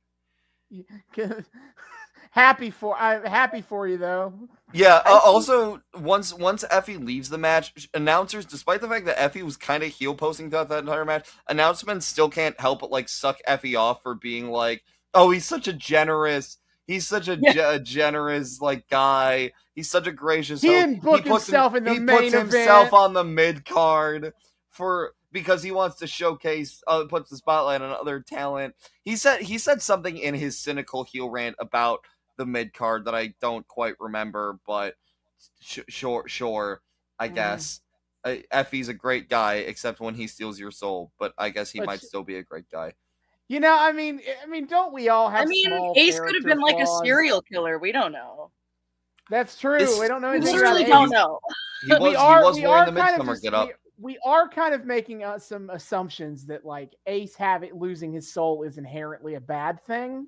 Happy for you though. Yeah, also once Effy leaves the match, announcers, despite the fact that Effy was kind of heel posting throughout that entire match, announcements still can't help but like suck Effy off for being like, oh, he's such a generous like guy. He's such a gracious host. He puts himself on the mid card because he wants to showcase, puts the spotlight on other talent. He said something in his cynical heel rant about the mid card that I don't quite remember, but sure, I guess. Effy's a great guy, except when he steals your soul, but I guess he might still be a great guy. You know, I mean, don't we all have? Ace could have been like a serial killer. We don't know. That's true. We don't know anything about Ace. Don't know. He was wearing the midsummer get up. We are kind of making some assumptions that like Ace losing his soul is inherently a bad thing,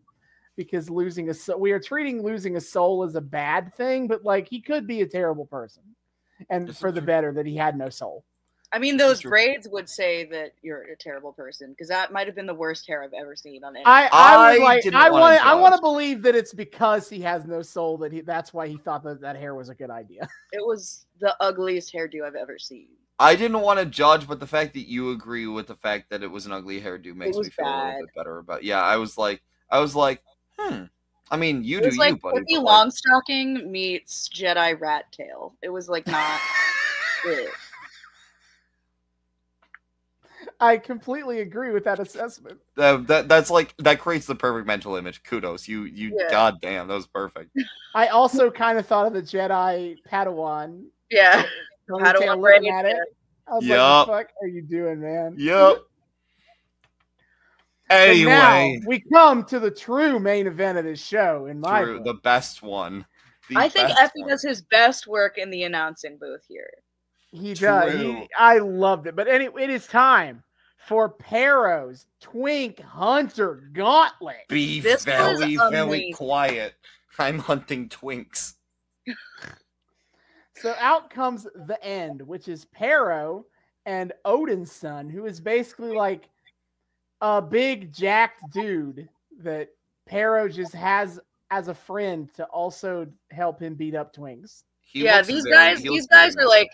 because we are treating losing a soul as a bad thing, but like he could be a terrible person, and for the better that he had no soul. I mean, those braids would say that you're a terrible person, because that might have been the worst hair I've ever seen on anything. I want to believe that it's because he has no soul that's why he thought that hair was a good idea. It was the ugliest hairdo I've ever seen. I didn't want to judge, but the fact that you agree with the fact that it was an ugly hairdo makes me feel a little bit better about. Yeah, I was like, I mean, you do you, buddy. Pippi Longstocking meets Jedi Rat Tail. It was like not it. I completely agree with that assessment. That's like, that creates the perfect mental image. Kudos, you goddamn, that was perfect. I also kind of thought of the Jedi Padawan. Yeah, Padawan looking at it. I was like, what the fuck are you doing, man? Yep. Anyway, now we come to the true main event of this show. The best one. I think Effy does his best work in the announcing booth here. He does. I loved it. But anyway, it is time for Pero's Twink Hunter Gauntlet. Be very quiet. I'm hunting twinks. So out comes the end, which is Pero and Odin's son, who is basically like a big jacked dude that Pero just has as a friend to also help him beat up twinks. These guys are like,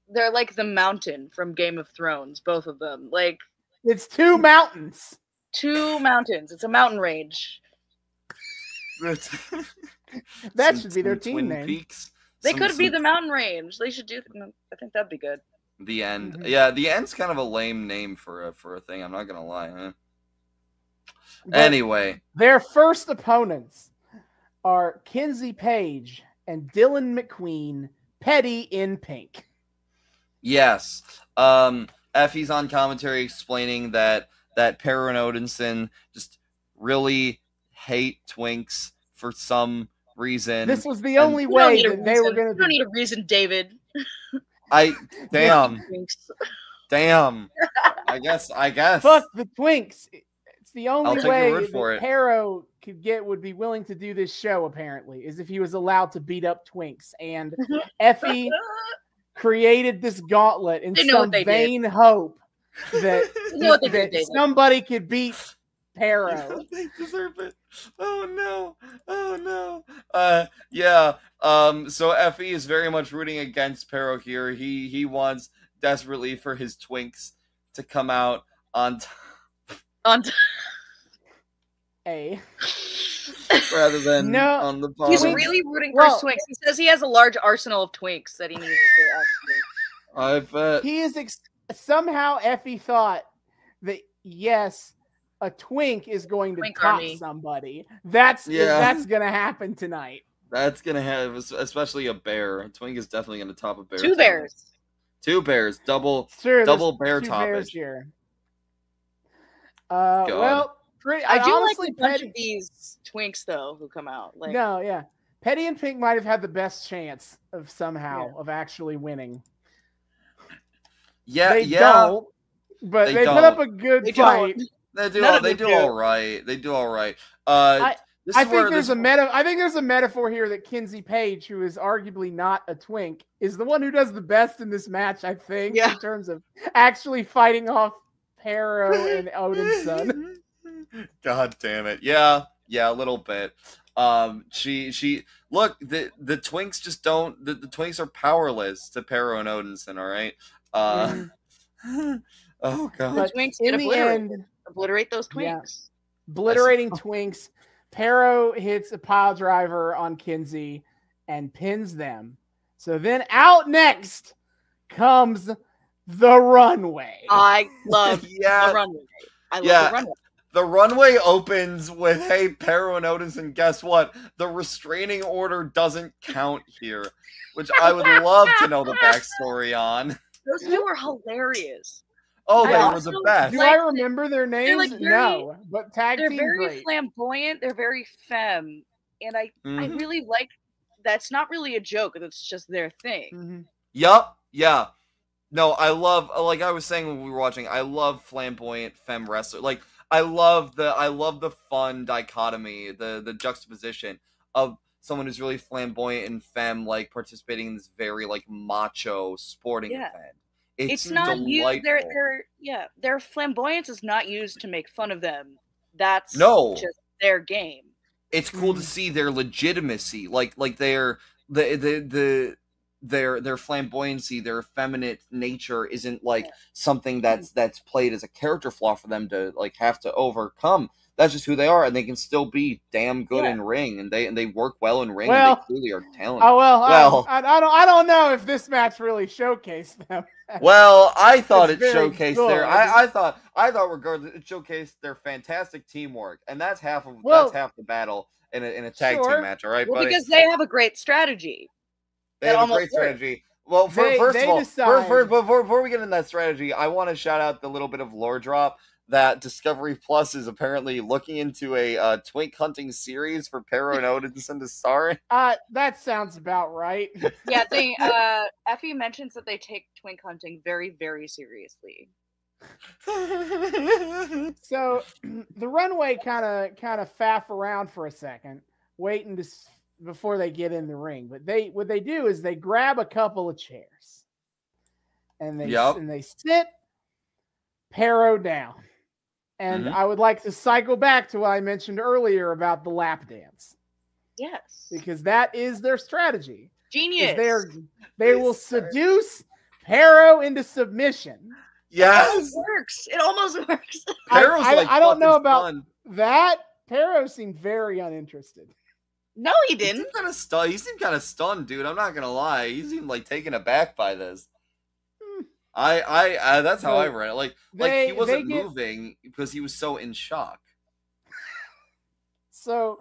they're like the mountain from Game of Thrones, both of them. Like, it's two mountains. It's a mountain range. That should be their team name. They could be the mountain range. They should do. I think that'd be good. The end. Mhm. Yeah, the end's kind of a lame name for a thing. I'm not gonna lie. Huh? But Anyway, their first opponents are Kinsey Page and Dylan McQueen, Petty in pink. yes. Effy's on commentary explaining that Perro and Odinson just really hate twinks for some reason. This was the only way that they were going to. You don't need a reason, David. Damn. I guess. Fuck the twinks. It's the only I'll take your way word for that it. Perro would be willing to do this show, apparently, is if he was allowed to beat up twinks. And Effy created this gauntlet in some vain hope that somebody could beat Perro. They deserve it. Oh no. Yeah. So Effy is very much rooting against Perro here. He wants desperately for his twinks to come out on rather than on the bottom. He's really rooting for his twinks. He says he has a large arsenal of twinks that he needs to actually. I bet. He is somehow Effy thought that yes, a twink is going to top somebody. That's going to happen tonight. That's going to have, especially a bear. A twink is definitely going to top a bear. Two bears. Double bear toppage here. I do honestly like a bunch of these twinks though who come out. Petty and Pink might have had the best chance of actually winning. They don't, but they put up a good fight. They do all right. I think there's a metaphor here that Kinsey Page, who is arguably not a twink, is the one who does the best in this match, I think, in terms of actually fighting off Perro and Odinson. God damn it. Yeah, a little bit. She look, the twinks just don't, the twinks are powerless to Perro and Odinson, all right? Oh god. But twinks in the end, obliterate those twinks. Yeah. Obliterating twinks. Perro hits a pile driver on Kinsey and pins them. So then out next comes the runway. I love the runway. I love the runway. The runway opens with, hey, Perro and Odinson, guess what? The restraining order doesn't count here, which I would love to know the backstory on. Those two were hilarious. Oh, they were the best. Do I remember their names? No, but tag team they're very great. Flamboyant. They're very femme. And I really like, that's not really a joke. That's just their thing. Mm-hmm. Yup. Yeah. No, I love, like I was saying when we were watching, I love flamboyant femme wrestler. Like, I love the fun dichotomy, the juxtaposition of someone who's really flamboyant and femme, like participating in this very like macho sporting event. It's not used. Their flamboyance is not used to make fun of them. That's just their game. It's cool to see their legitimacy, like their flamboyancy, their effeminate nature isn't like something that's played as a character flaw for them to like have to overcome. That's just who they are, and they can still be damn good in ring, and they work well in ring. And they clearly are talented. I don't know if this match really showcased them. Well, I thought it showcased I thought regardless it showcased their fantastic teamwork, and that's half the battle in a tag team match. All right, buddy? Because they have a great strategy. They have a great strategy. Well, first of all, before we get into that strategy, I want to shout out the little bit of lore drop that Discovery Plus is apparently looking into a twink hunting series for Perro and Odinson to star in. That sounds about right. Yeah, Effy mentions that they take twink hunting very, very seriously. So the runway kind of faff around for a second, waiting before they get in the ring. But what they do is they grab a couple of chairs and they sit Perro down. And I would like to cycle back to what I mentioned earlier about the lap dance. Yes. Because that is their strategy. Genius. They will seduce Perro into submission. Yes. It almost works. I don't know about that. Perro seemed very uninterested. No, he didn't. He seemed kind of stunned, dude. I'm not going to lie. He seemed like taken aback by this. That's how I read it. Like he wasn't get, moving because he was so in shock. So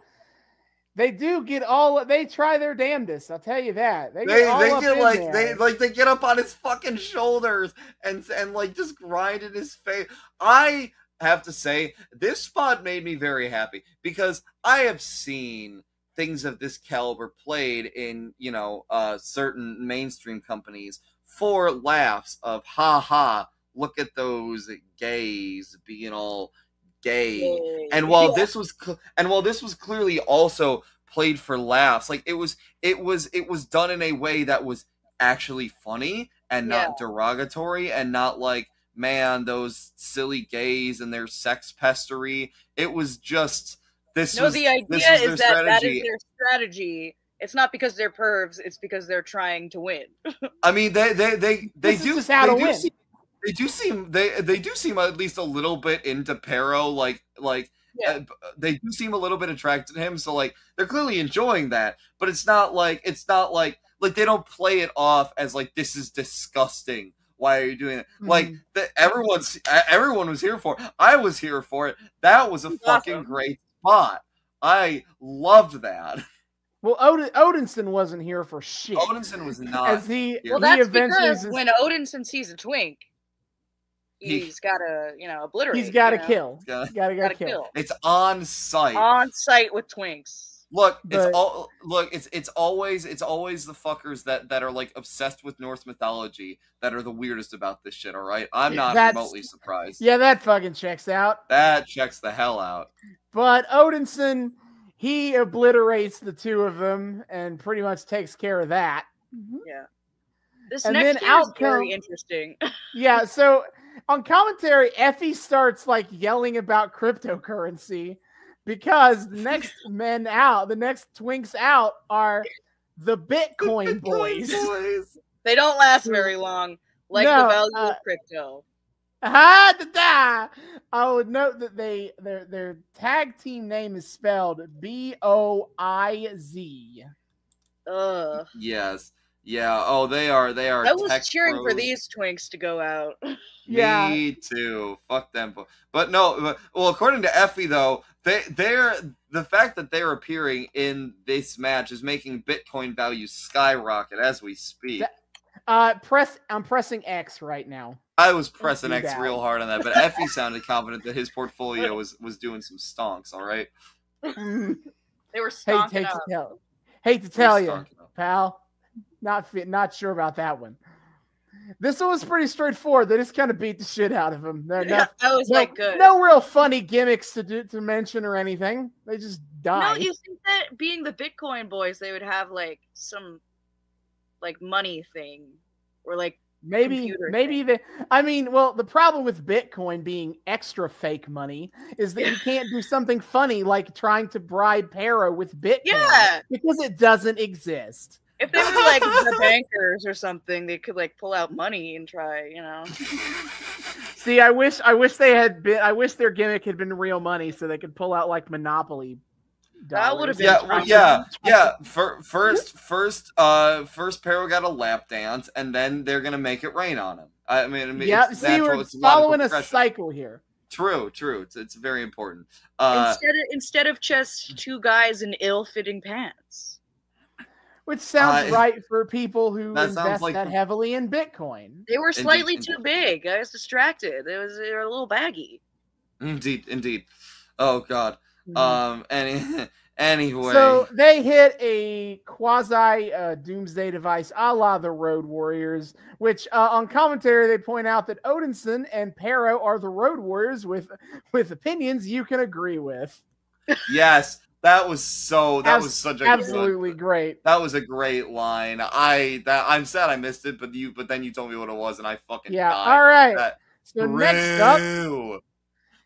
they do get they try their damnedest. I'll tell you that. They get up on his fucking shoulders and like just grind in his face. I have to say, this spot made me very happy because I have seen things of this caliber played in, certain mainstream companies for laughs of, ha ha, look at those gays being all gay. And while this was clearly also played for laughs, like it was done in a way that was actually funny and not derogatory and not like, man, those silly gays and their sex pestery. It was just the idea is that is their strategy. It's not because they're pervs, it's because they're trying to win. I mean, they do seem at least a little bit into Pero, they do seem a little bit attracted to him, so like they're clearly enjoying that, but it's not like they don't play it off as like, this is disgusting. Why are you doing it? Like everyone was here for it. I was here for it. That was a fucking great spot. I loved that. Well, Odinson wasn't here for shit. Odinson was not. That's because when Odinson sees a twink, he's got to, obliterate. He's got to kill. He's got to kill. It's on site. On site with twinks. Look, it's always the fuckers that are like obsessed with Norse mythology that are the weirdest about this shit, all right? I'm not remotely surprised. Yeah, that fucking checks out. That checks the hell out. But Odinson, he obliterates the two of them and pretty much takes care of that. Yeah. This next year is very interesting. Yeah, so on commentary, Effy starts like yelling about cryptocurrency because the next twinks out are the Bitcoin boys. They don't last very long, the value of crypto. I would note that their tag team name is spelled B-O-I-Z. Yes. Yeah. Oh, they are. I was cheering for these twinks to go out. Yeah. Me too. Fuck them. But no. Well, according to Effy, though, the fact that they're appearing in this match is making Bitcoin values skyrocket as we speak. I'm pressing X right now. I was pressing X real hard on that, but Effy sounded confident that his portfolio was doing some stonks. All right. They were stonking up. Hate to tell you, pal. Not sure about that one. This one was pretty straightforward. They just kind of beat the shit out of him. Good. No real funny gimmicks to mention or anything. They just died. No, you think that being the Bitcoin boys, they would have like some like money thing or like maybe the problem with Bitcoin being extra fake money is that you can't do something funny like trying to bribe Pero with Bitcoin because it doesn't exist. If they were like the bankers or something, they could like pull out money and try, See, I wish their gimmick had been real money so they could pull out like Monopoly. That would have been First Pero got a lap dance, and then they're gonna make it rain on him. I mean, we're following a cycle here. True. It's very important. Instead of just two guys in ill-fitting pants. Which sounds right for people who invest that heavily in Bitcoin. They were slightly too big. I was distracted. They were a little baggy. Indeed. Oh God. Anyway. So they hit a quasi doomsday device a la the Road Warriors, which on commentary they point out that Odinson and Pero are the Road Warriors with opinions you can agree with. Yes. That was such a absolutely great. That was a great line. I'm sad I missed it, but then you told me what it was, and I fucking died. All right. So next up,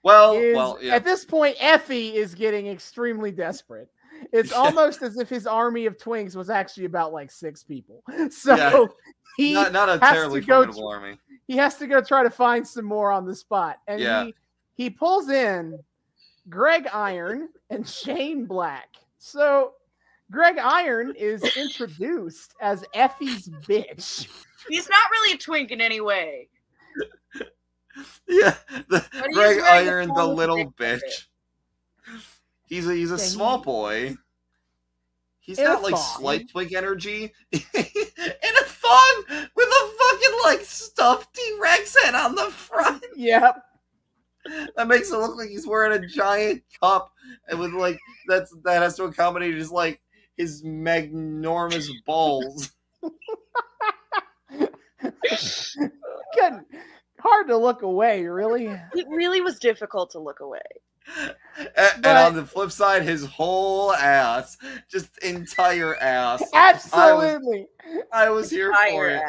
at this point, Effy is getting extremely desperate. It's almost as if his army of twinks was actually about like 6 people. So he not a terribly formidable army. He has to go try to find some more on the spot, and he pulls in Greg Iron and Shane Black. So Greg Iron is introduced as Effy's bitch. He's not really a twink in any way. Yeah, Greg wearing Iron, a the small little dick bitch. He's a small boy. He's In a got like thong. slight Twink energy. In a thong with a fucking like stuffed T-Rex head on the front. Yep. That makes it look like he's wearing a giant cup and with like that has to accommodate his like his magnormous balls. Good. Hard to look away, really. It really was difficult to look away. And on the flip side, his whole ass, just entire ass. Absolutely. I was here for it.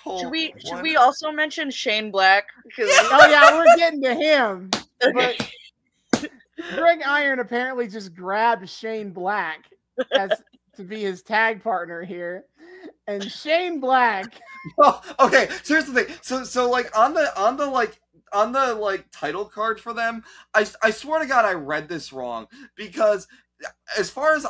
Should we also mention Shane Black? Oh yeah, we're getting to him. But Greg Iron apparently just grabbed Shane Black as to be his tag partner here, and Shane Black. Oh, okay, so here's the thing. So like on the title card for them, I swear to God I read this wrong, because as far as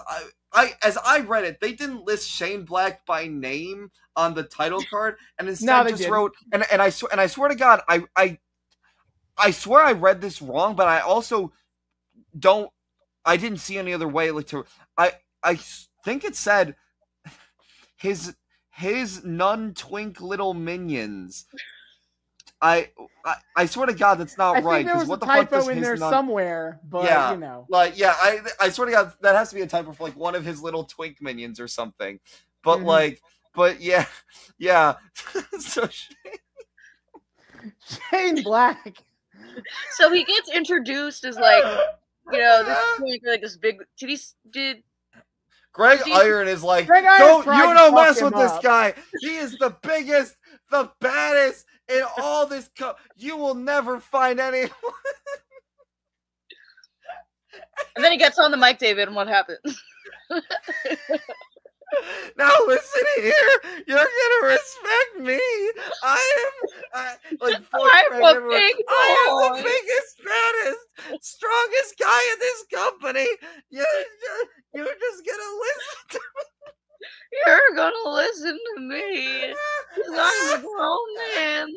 I read it, they didn't list Shane Black by name on the title card, and instead just wrote and I swear to God I swear I read this wrong, but I also I didn't see any other way I think it said his non-twink little minions. I swear to God that's not right. There was what a the fuck typo does in there somewhere, but yeah, you know. Like yeah, I swear to God that has to be a typo for like one of his little twink minions or something. But but yeah. So Shane Black. So he gets introduced as like, you know, this twink, like this big. Did Greg Iron is like, don't mess with this guy. He is the biggest, the baddest in all this. You will never find anyone. And then he gets on the mic, David, and what happens? Now listen here, you're gonna respect me. I am the biggest, baddest, strongest guy in this company. You're just gonna listen to me. You're gonna listen to me. 'Cause I'm a grown man.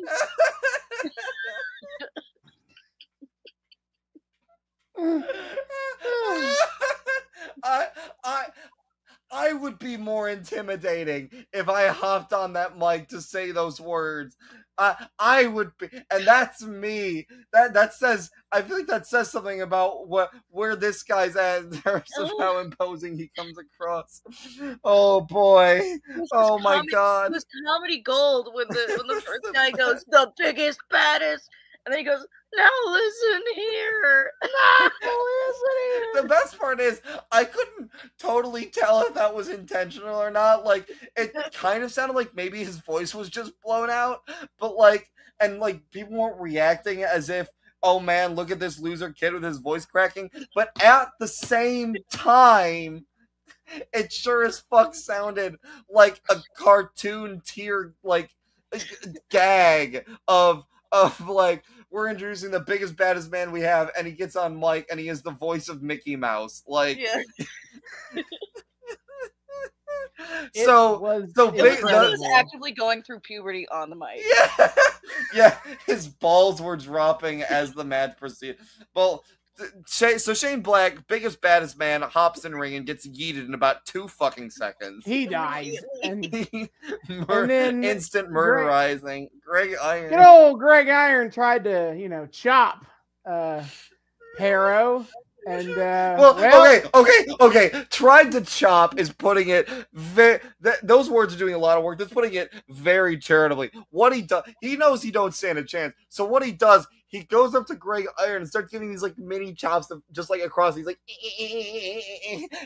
I would be more intimidating if I hopped on that mic to say those words. I would be, and that's me. That says, I feel like that says something about where this guy's at in terms of how imposing he comes across. Oh boy! Oh my God! This comedy gold when the first guy goes, the biggest, baddest, and then he goes, now listen here. The best part is I couldn't totally tell if that was intentional or not. Like it kind of sounded like maybe his voice was just blown out, but people weren't reacting as if, oh man, look at this loser kid with his voice cracking. But at the same time, it sure as fuck sounded like a cartoon tier gag of like, we're introducing the biggest, baddest man we have, and he gets on mic, and he is the voice of Mickey Mouse. Like, yeah. He was actively going through puberty on the mic. Yeah, yeah. His balls were dropping as the match proceeded. Well, so Shane Black, biggest, baddest man, hops in ring and gets yeeted in about 2 fucking seconds. He dies. And then instant murderizing. Greg Iron. Good old Greg Iron tried to, chop Harrow. And okay. Tried to chop is putting it those words are doing a lot of work. That's putting it very charitably. What he does, he knows he don't stand a chance. So what he does, he goes up to Greg Iron and starts giving these like mini chops just like across. He's like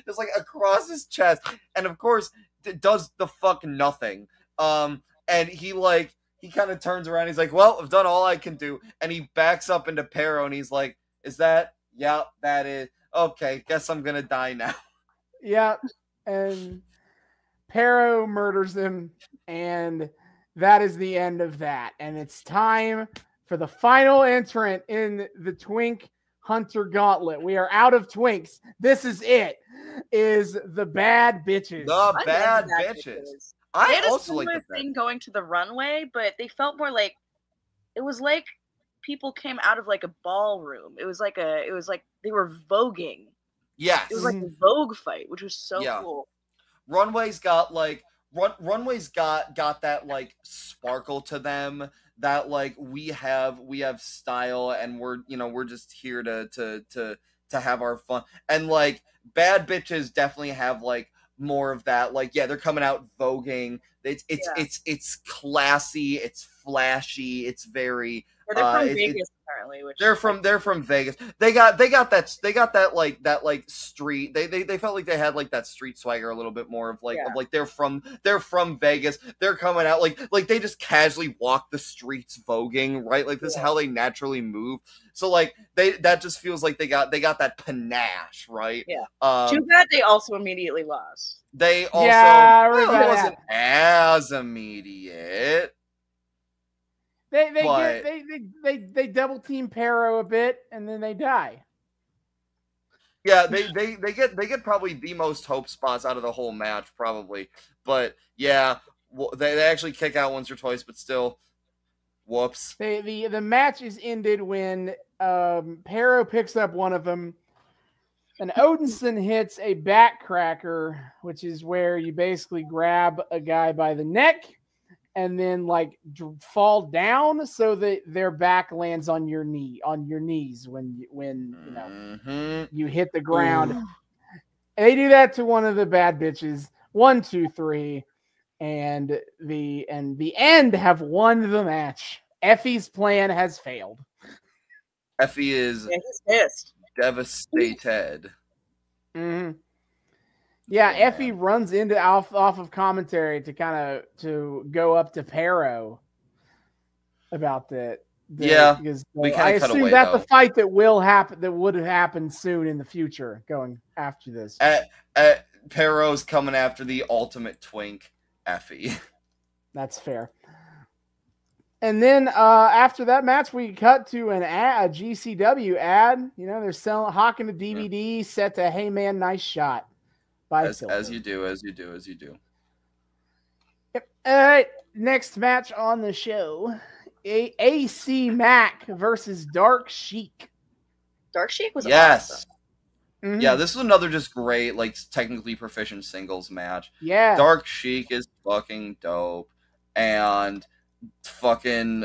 just like across his chest, and of course it does the fuck nothing. And he kind of turns around. He's like, well, I've done all I can do, and he backs up into Pero, and he's like, is that? Yep, that is. Okay, guess I'm gonna die now. Yep, and Pero murders him, and that is the end of that. And it's time for the final entrant in the Twink Hunter Gauntlet. We are out of Twinks. This is it. Is the Bad Bitches. The Bad Bitches. I had a similar thing going to the runway, but they felt more like, it was like people came out of like a ballroom. It was like they were voguing. Yes. It was like a Vogue fight, which was so cool. Runways got like runways got that like sparkle to them, that like we have style, and we're just here to have our fun. And like bad bitches definitely have like more of that. Like, yeah, they're coming out voguing. It's classy, it's flashy, it's very they're from Vegas apparently, which they're from Vegas. They got that street. They felt like they had like that street swagger a little bit more of like they're from Vegas. They're coming out like they just casually walk the streets voguing, right? Like this is how they naturally move. So like that just feels like they got that panache, right? Yeah. Too bad they also immediately lost. They also it wasn't as immediate. They double team Pero a bit, and then they die. Yeah, they get probably the most hope spots out of the whole match, probably. But yeah, they actually kick out once or twice, but still, whoops. The match is ended when Pero picks up one of them, and Odinson hits a backcracker, which is where you basically grab a guy by the neck and then like fall down so that their back lands on your knees when you hit the ground. They do that to one of the bad bitches. 1, 2, 3, and the end have won the match. Effy's plan has failed. Effy is he's pissed. Devastated. Mm-hmm. Yeah, Effy runs into off of commentary to go up to Pero about that. Because I assume that's the fight that would have happened soon in the future, going after this. Pero's coming after the ultimate twink, Effy. That's fair. And then after that match, we cut to a GCW ad. They're hawking a DVD set to "Hey Man, Nice Shot." As you do. Yep. All right. Next match on the show: AC Mac versus Dark Sheik. Dark Sheik was awesome. Mm-hmm. Yeah, this is another just great, like technically proficient singles match. Yeah. Dark Sheik is fucking dope, and fucking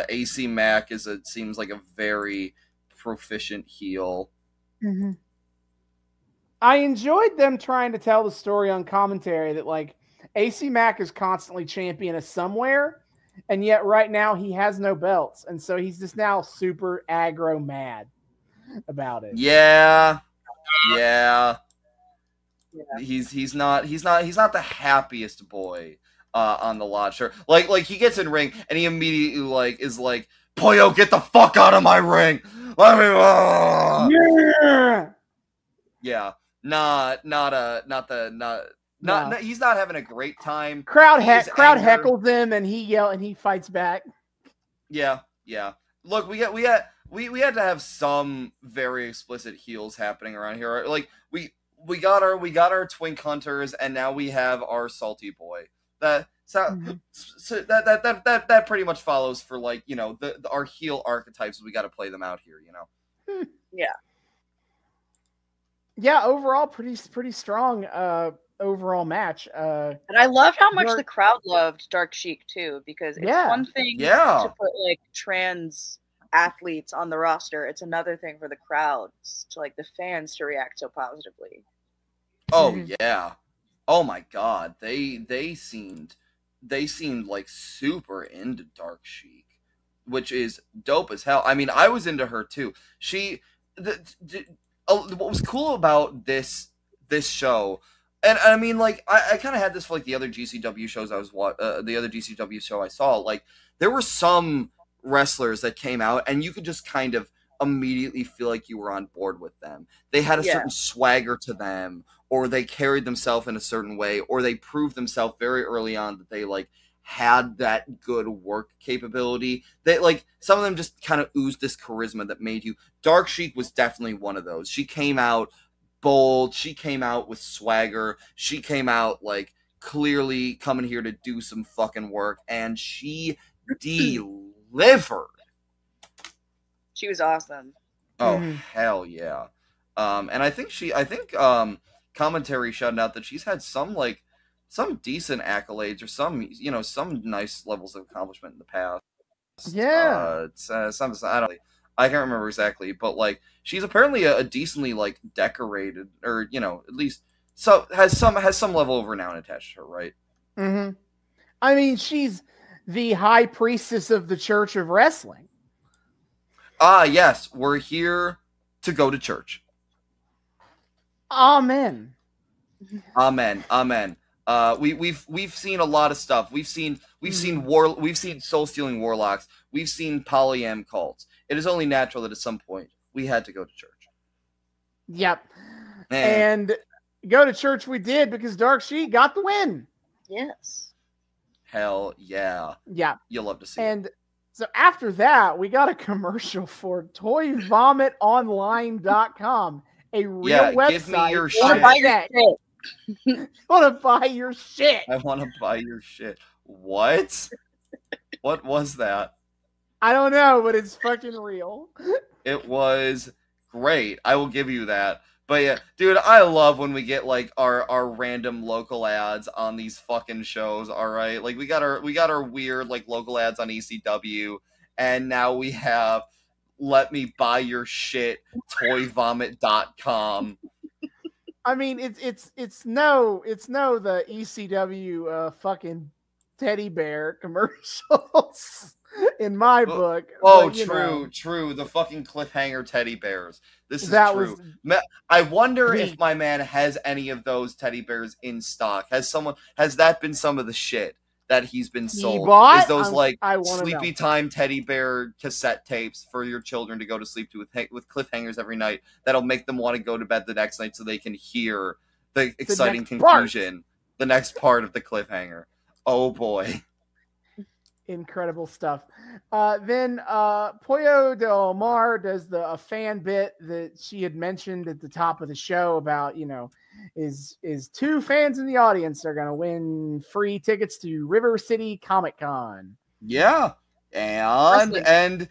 AC Mac seems like a very proficient heel. Mm-hmm. I enjoyed them trying to tell the story on commentary that like AC Mac is constantly champion of somewhere, and yet right now he has no belts, and so he's just now super aggro mad about it. Yeah. He's not the happiest boy on the lot. Sure, like he gets in ring and he immediately like is like, Pollo, get the fuck out of my ring. Let me. Yeah. He's not having a great time. Crowd heckles him and he fights back. Yeah. Look, we had to have some very explicit heels happening around here. Like we got our twink hunters, and now we have our salty boy. That pretty much follows for like our heel archetypes. We got to play them out here. Yeah. Yeah, overall, pretty strong overall match. And I loved how much the crowd loved Dark Sheik too, because it's one thing to put like trans athletes on the roster. It's another thing for the crowds to like the fans to react so positively. Oh yeah. Oh my God. They seemed like super into Dark Sheik, which is dope as hell. I mean, I was into her too. What was cool about this show, and I mean, like, I kind of had this for like the other GCW shows the other GCW show I saw. Like, there were some wrestlers that came out, and you could just kind of immediately feel like you were on board with them. They had a certain swagger to them, or they carried themselves in a certain way, or they proved themselves very early on that they like had that good work capability. They like some of them just kind of oozed this charisma that made you. Dark Sheik was definitely one of those. She came out bold. She came out with swagger. She came out like clearly coming here to do some fucking work, and she delivered. She was awesome. Oh hell yeah. And I think commentary shouted out that she's had some decent accolades or some nice levels of accomplishment in the past. Yeah. I can't remember exactly, but like she's apparently a decently like decorated, or at least has some level of renown attached to her, right? Mm-hmm. I mean, she's the high priestess of the Church of Wrestling. Yes, we're here to go to church. Amen. Amen. Amen. We've seen a lot of stuff. We've seen soul-stealing warlocks. We've seen polyam cults. It is only natural that at some point we had to go to church. Yep. And go to church we did because Dark Sheet got the win. Yes. Hell yeah. Yeah. You'll love to see it. So after that, we got a commercial for toyvomitonline.com, a real website. Give me your shit. Want to buy your shit. I want to buy your shit. What? What was that? I don't know, but it's fucking real. It was great. I will give you that. But yeah, dude, I love when we get like our random local ads on these fucking shows. All right, like we got our weird like local ads on ECW, and now we have let me buy your shit toyvomit.com. I mean, it's no the ECW fucking teddy bear commercials in my book. Oh, but, true. The fucking cliffhanger teddy bears. This is true. I wonder if my man has any of those teddy bears in stock. Has that been some of the shit that he's been sold? Is those Sleepy Time teddy bear cassette tapes for your children to go to sleep to with cliffhangers every night that'll make them want to go to bed the next night so they can hear the exciting conclusion, the next part of the cliffhanger. Oh boy. Incredible stuff. Then Pollo de Omar does a fan bit that she had mentioned at the top of the show about, is two fans in the audience are going to win free tickets to River City Comic Con. Yeah. And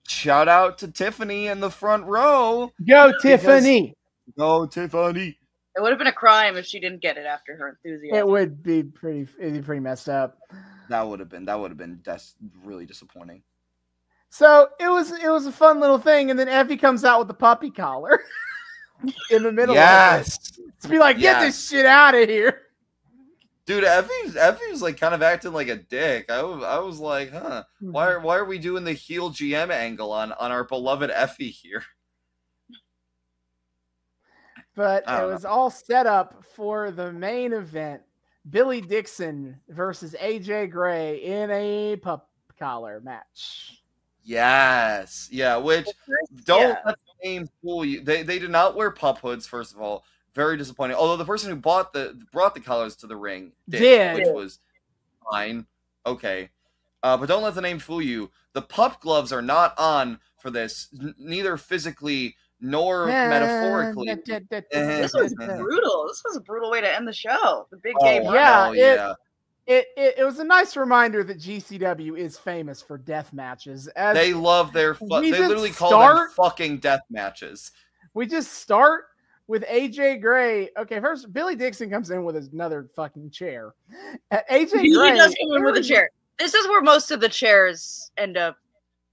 shout out to Tiffany in the front row. Go Tiffany. Go Tiffany. It would have been a crime if she didn't get it after her enthusiasm. It'd be pretty messed up. That would have been really disappointing. So it was a fun little thing, and then Effy comes out with the puppy collar in the middle. Yes, of it. To be like, get this shit out of here, dude. Effy's like kind of acting like a dick. I was like, huh? Why are we doing the heel GM angle on our beloved Effy here? But it was all set up for the main event. Billy Dixon versus AJ Gray in a pup collar match. Yes. Yeah, which don't let the name fool you. They did not wear pup hoods, first of all. Very disappointing. Although the person who brought the collars to the ring did. Which was fine. Okay. But don't let the name fool you. The pup gloves are not on for this, neither physically nor metaphorically. This was brutal. This was a brutal way to end the show. The big game. Yeah, it was a nice reminder that GCW is famous for death matches. They love their they literally call them fucking death matches. We just start with AJ Gray. Okay, first Billy Dixon comes in with another fucking chair. AJ Gray, he does come in with a chair. This is where most of the chairs end up.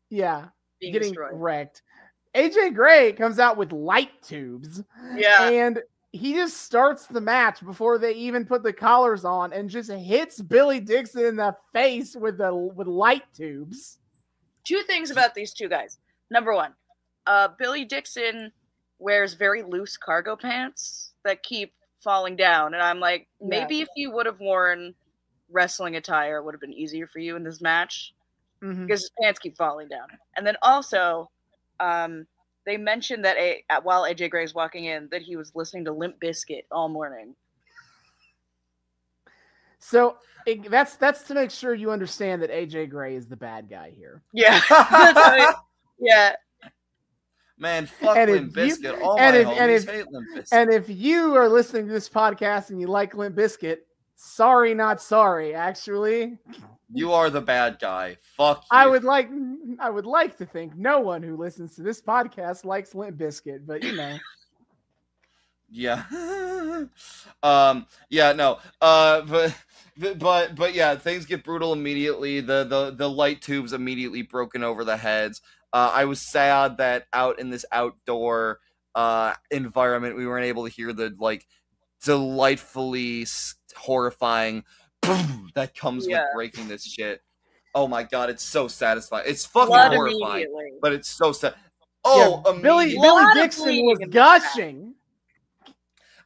Yeah, being getting destroyed. Wrecked. AJ Gray comes out with light tubes. Yeah. And he just starts the match before they even put the collars on and just hits Billy Dixon in the face with light tubes. Two things about these two guys. Number one, Billy Dixon wears very loose cargo pants that keep falling down. And I'm like, maybe if you would have worn wrestling attire, it would have been easier for you in this match. Because his pants keep falling down. And then also, they mentioned that while AJ Gray is walking in, that he was listening to Limp Bizkit all morning. So that's to make sure you understand that AJ Gray is the bad guy here. Yeah, yeah. Man, fuck Limp Bizkit. All my homies hate Limp Bizkit. And if you are listening to this podcast and you like Limp Bizkit, sorry, not sorry. Actually, You are the bad guy. Fuck you. I would like to think no one who listens to this podcast likes Limp Bizkit, but you know. Yeah. Yeah, no. But yeah, things get brutal immediately. The light tubes immediately broken over the heads. I was sad that out in this outdoor environment, we weren't able to hear the like delightfully horrifying boom that comes with breaking this shit. Oh my god, it's so satisfying. It's fucking horrifying, but it's so sad. Oh, yeah, Billy Dixon was gushing.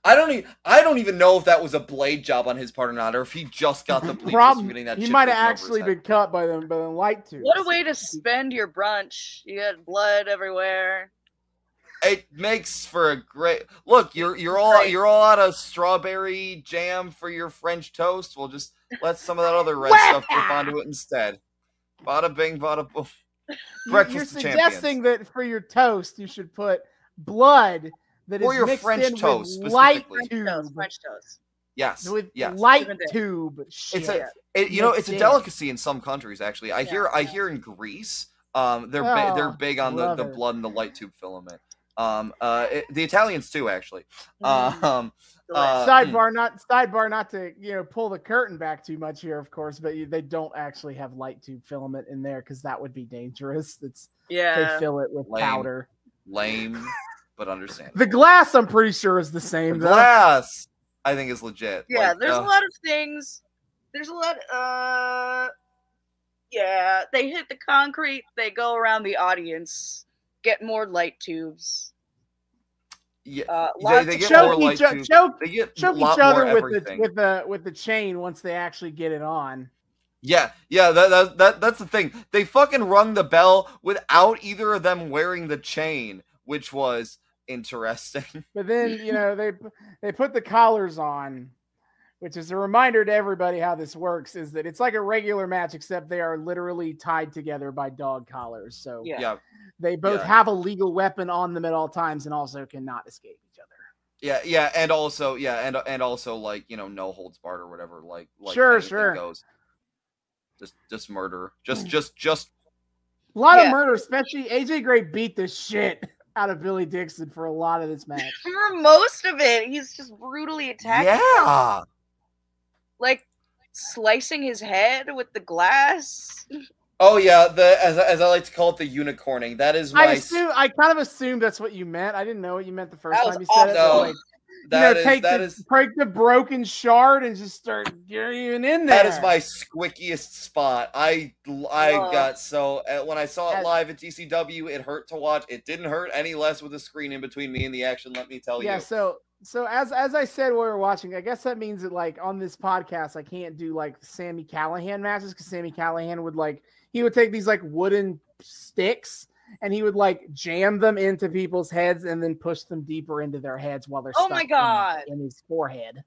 I don't even know if that was a blade job on his part or not, or if he just got the bleach from getting that. He might have actually been cut by them light tubes. What a way to spend your brunch! You had blood everywhere. It makes for a great look. You're all out of strawberry jam for your French toast. We'll just let some of that other red stuff drip onto it instead. Bada bing, bada boom. Breakfast You're suggesting that for your toast you should put blood that or is your mixed French in toast, with light tube. French toast. Yes. With yes. light tube. Shit. It's a delicacy in some countries actually. I hear in Greece, they're big on the blood and the light tube filament. The Italians too, actually. Sidebar, not to pull the curtain back too much here, of course, but they don't actually have light tube filament in there because that would be dangerous. They fill it with powder. Lame, but understandable. The glass, I'm pretty sure, is the same. Glass, I think, is legit. Yeah, there's a lot of things. There's a lot. Yeah, they hit the concrete. They go around the audience. Get more light tubes. Yeah, they get choke each other with the chain once they actually get it on. Yeah, that's the thing. They fucking rung the bell without either of them wearing the chain, which was interesting. But then they put the collars on, which is a reminder to everybody how this works. Is that it's like a regular match except they are literally tied together by dog collars. So yeah. They both have a legal weapon on them at all times and also cannot escape each other. Yeah, and also like, no holds barred or whatever, like sure goes. Just murder. Just a lot of murder, especially AJ Gray beat the shit out of Billy Dixon for a lot of this match. For most of it, he's just brutally attacked. Yeah. Like slicing his head with the glass. Oh yeah, as I like to call it, the unicorning. That is my. I kind of assumed that's what you meant. I didn't know what you meant the first time you said it. No, break the broken shard and just start getting in there. That is my squickiest spot. I got so when I saw it live at GCW, it hurt to watch. It didn't hurt any less with the screen in between me and the action. Let me tell you. Yeah. So as I said while we were watching, I guess that means that like on this podcast, I can't do like Sami Callihan matches because Sami Callihan would he would take these like wooden sticks and he would like jam them into people's heads and then push them deeper into their heads while they're stuck in his forehead.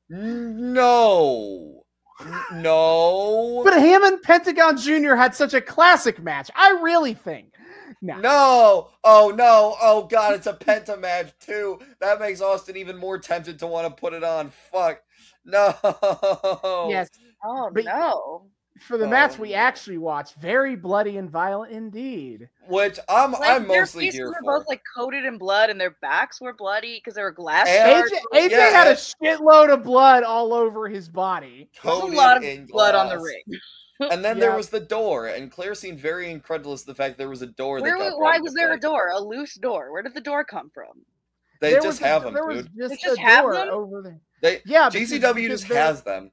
No. But him and Pentagon Jr. had such a classic match. I really think. No. Oh no. Oh god, it's a Penta match too. That makes Austin even more tempted to want to put it on. Fuck. No. Yes. Oh no. For the match we actually watched, very bloody and violent indeed. Which I'm mostly here for. Their faces were both like coated in blood, and their backs were bloody because they were glass. AJ had a shitload of blood all over his body. There's a lot of blood on the ring. And then there was the door, and Claire seemed very incredulous the fact there was a door. Why was there a door? A loose door? Where did the door come from? They just have them, dude. They just have them over there. GCW just has them.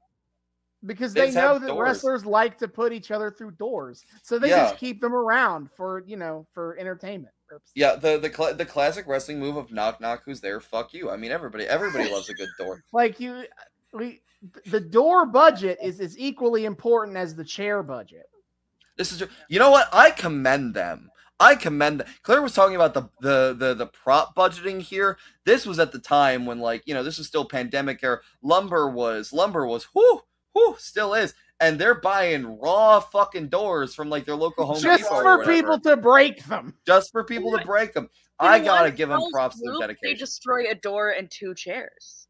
Because they know that wrestlers like to put each other through doors, so they just keep them around for entertainment purposes. Yeah, the classic wrestling move of knock knock, who's there? Fuck you. I mean, everybody loves a good door. The door budget is as equally important as the chair budget. This is true. You know what? I commend them. Claire was talking about the prop budgeting here. This was at the time when this was still pandemic era. Lumber was still is, and they're buying raw fucking doors from their local Home Depot just for people to break them. I gotta give them props to their dedication. They destroy a door and 2 chairs.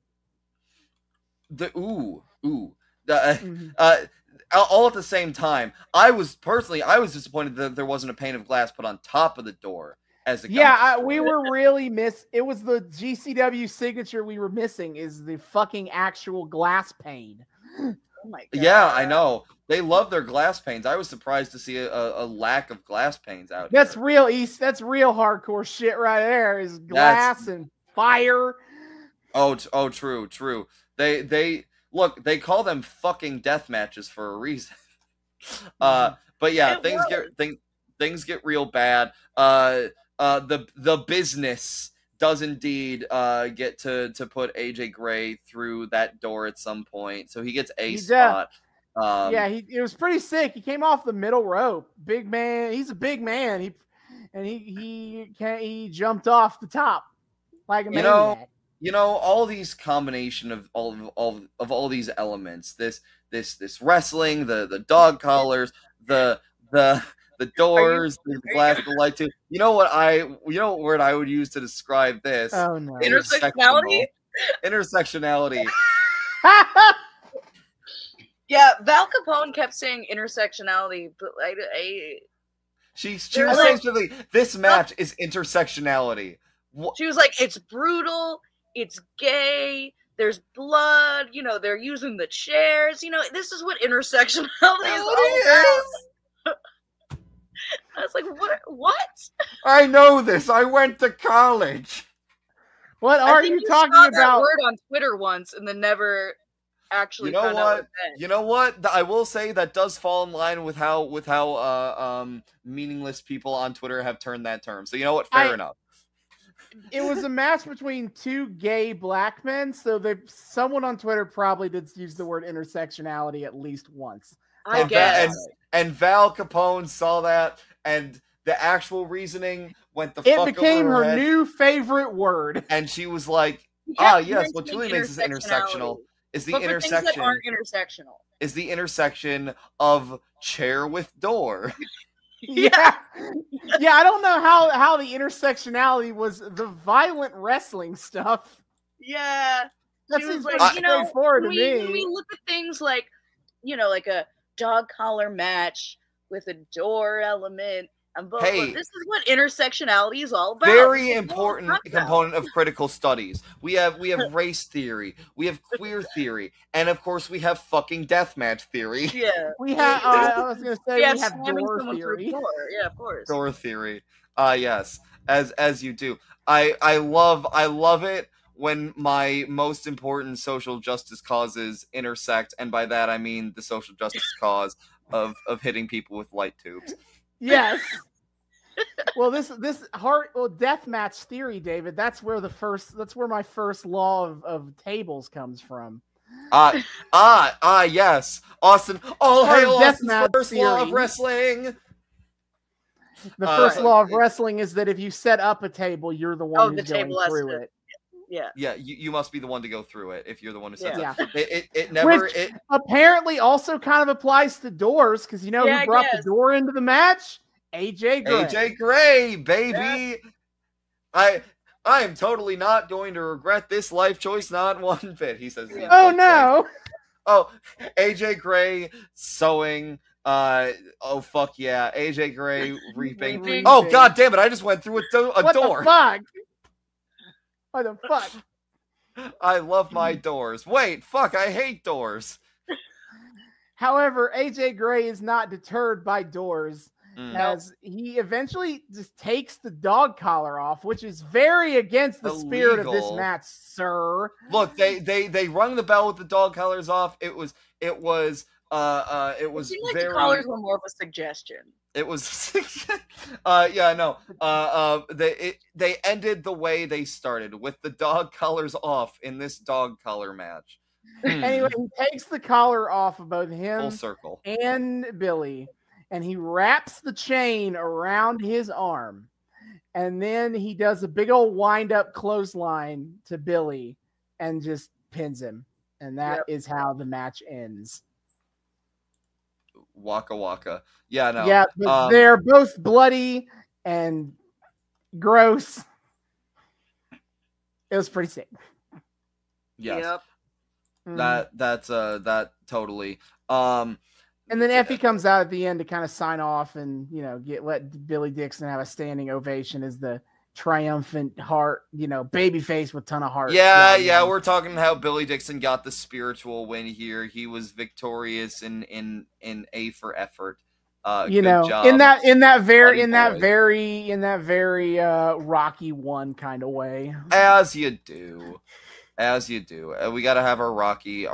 all at the same time, I was disappointed that there wasn't a pane of glass put on top of the door as a we were really it was the GCW signature we were missing is the fucking actual glass pane. Oh my God. Yeah, I know. They love their glass panes. I was surprised to see a lack of glass panes out That's here. real East. That's real hardcore shit right there. Is glass and fire. Oh, true. They look. They call them fucking death matches for a reason. But yeah, things get real bad. The business does indeed get to put AJ Gray through that door at some point, so he gets a spot. It was pretty sick. He came off the middle rope. Big man. He's a big man. He jumped off the top like a maniac. All these combination of all these elements. This wrestling, the dog collars, the doors, the glass, the light tube. You know what word I would use to describe this? Oh no. Intersectionality. Yeah, Val Capone kept saying intersectionality, but she was saying specifically, this match is intersectionality. She was like, it's brutal, it's gay, there's blood, they're using the chairs, this is what intersectionality is all about. I was like, what? I know this. I went to college. What are you talking about? That word on Twitter once and then never actually found out what it meant. You know what? I will say that does fall in line with how meaningless people on Twitter have turned that term. So you know what? Fair enough. It was a match between two gay black men, so someone on Twitter probably did use the word intersectionality at least once. I guess. And Val Capone saw that, and the actual reasoning went the fuck over her head. It became her new favorite word. And she was like, yes, what truly makes this intersectional is the intersection. Things that aren't intersectional. Is the intersection of chair with door. Yeah, I don't know how the intersectionality was the violent wrestling stuff. Yeah, that seems like straightforward to me. When we look at things like, like a dog collar match with a door element. This is what intersectionality is all about. Very important component of critical studies. We have race theory, we have queer theory, and of course we have fucking deathmatch theory. Yeah, we have. I was gonna say we have door theory. Yeah, of course. Door theory. Yes, as you do. I love it when my most important social justice causes intersect, and by that I mean the social justice cause of hitting people with light tubes. Yes. Well, this deathmatch theory, David. That's where my first law of tables comes from. Yes, Austin. All hail Austin's first theory. Law of wrestling. The first law of wrestling is that if you set up a table, you're the one who's going through it. Yeah. You must be the one to go through it if you're the one who sets it. It apparently also kind of applies to doors because who brought the door into the match? AJ Gray. AJ Gray, baby. Yeah. I am totally not going to regret this life choice, not one bit. He says. Oh no. Oh, AJ Gray sewing. Oh fuck yeah, AJ Gray reaping. Oh god damn it! I just went through a door. What the fuck? What the fuck? I love my doors. Wait, fuck! I hate doors. However, AJ Gray is not deterred by doors. As he eventually just takes the dog collar off, which is very against the spirit of this match, sir. Look, they rung the bell with the dog collars off. It was very. The collars were more of a suggestion. It was, They ended the way they started with the dog collars off in this dog collar match. Anyway, he takes the collar off of both him full circle and Billy. And he wraps the chain around his arm. And then he does a big old wind-up clothesline to Billy and just pins him. And that is how the match ends. Waka waka. Yeah, no. Yeah, but they're both bloody and gross. It was pretty sick. Yes. Yep. That totally. And then Effy comes out at the end to kind of sign off and, you know, let Billy Dixon have a standing ovation as the triumphant heart, you know, baby face with ton of heart. Yeah, we're talking how Billy Dixon got the spiritual win here. He was victorious in A for effort. You know, job, in that very Rocky One kind of way. As you do. We got to have our Rocky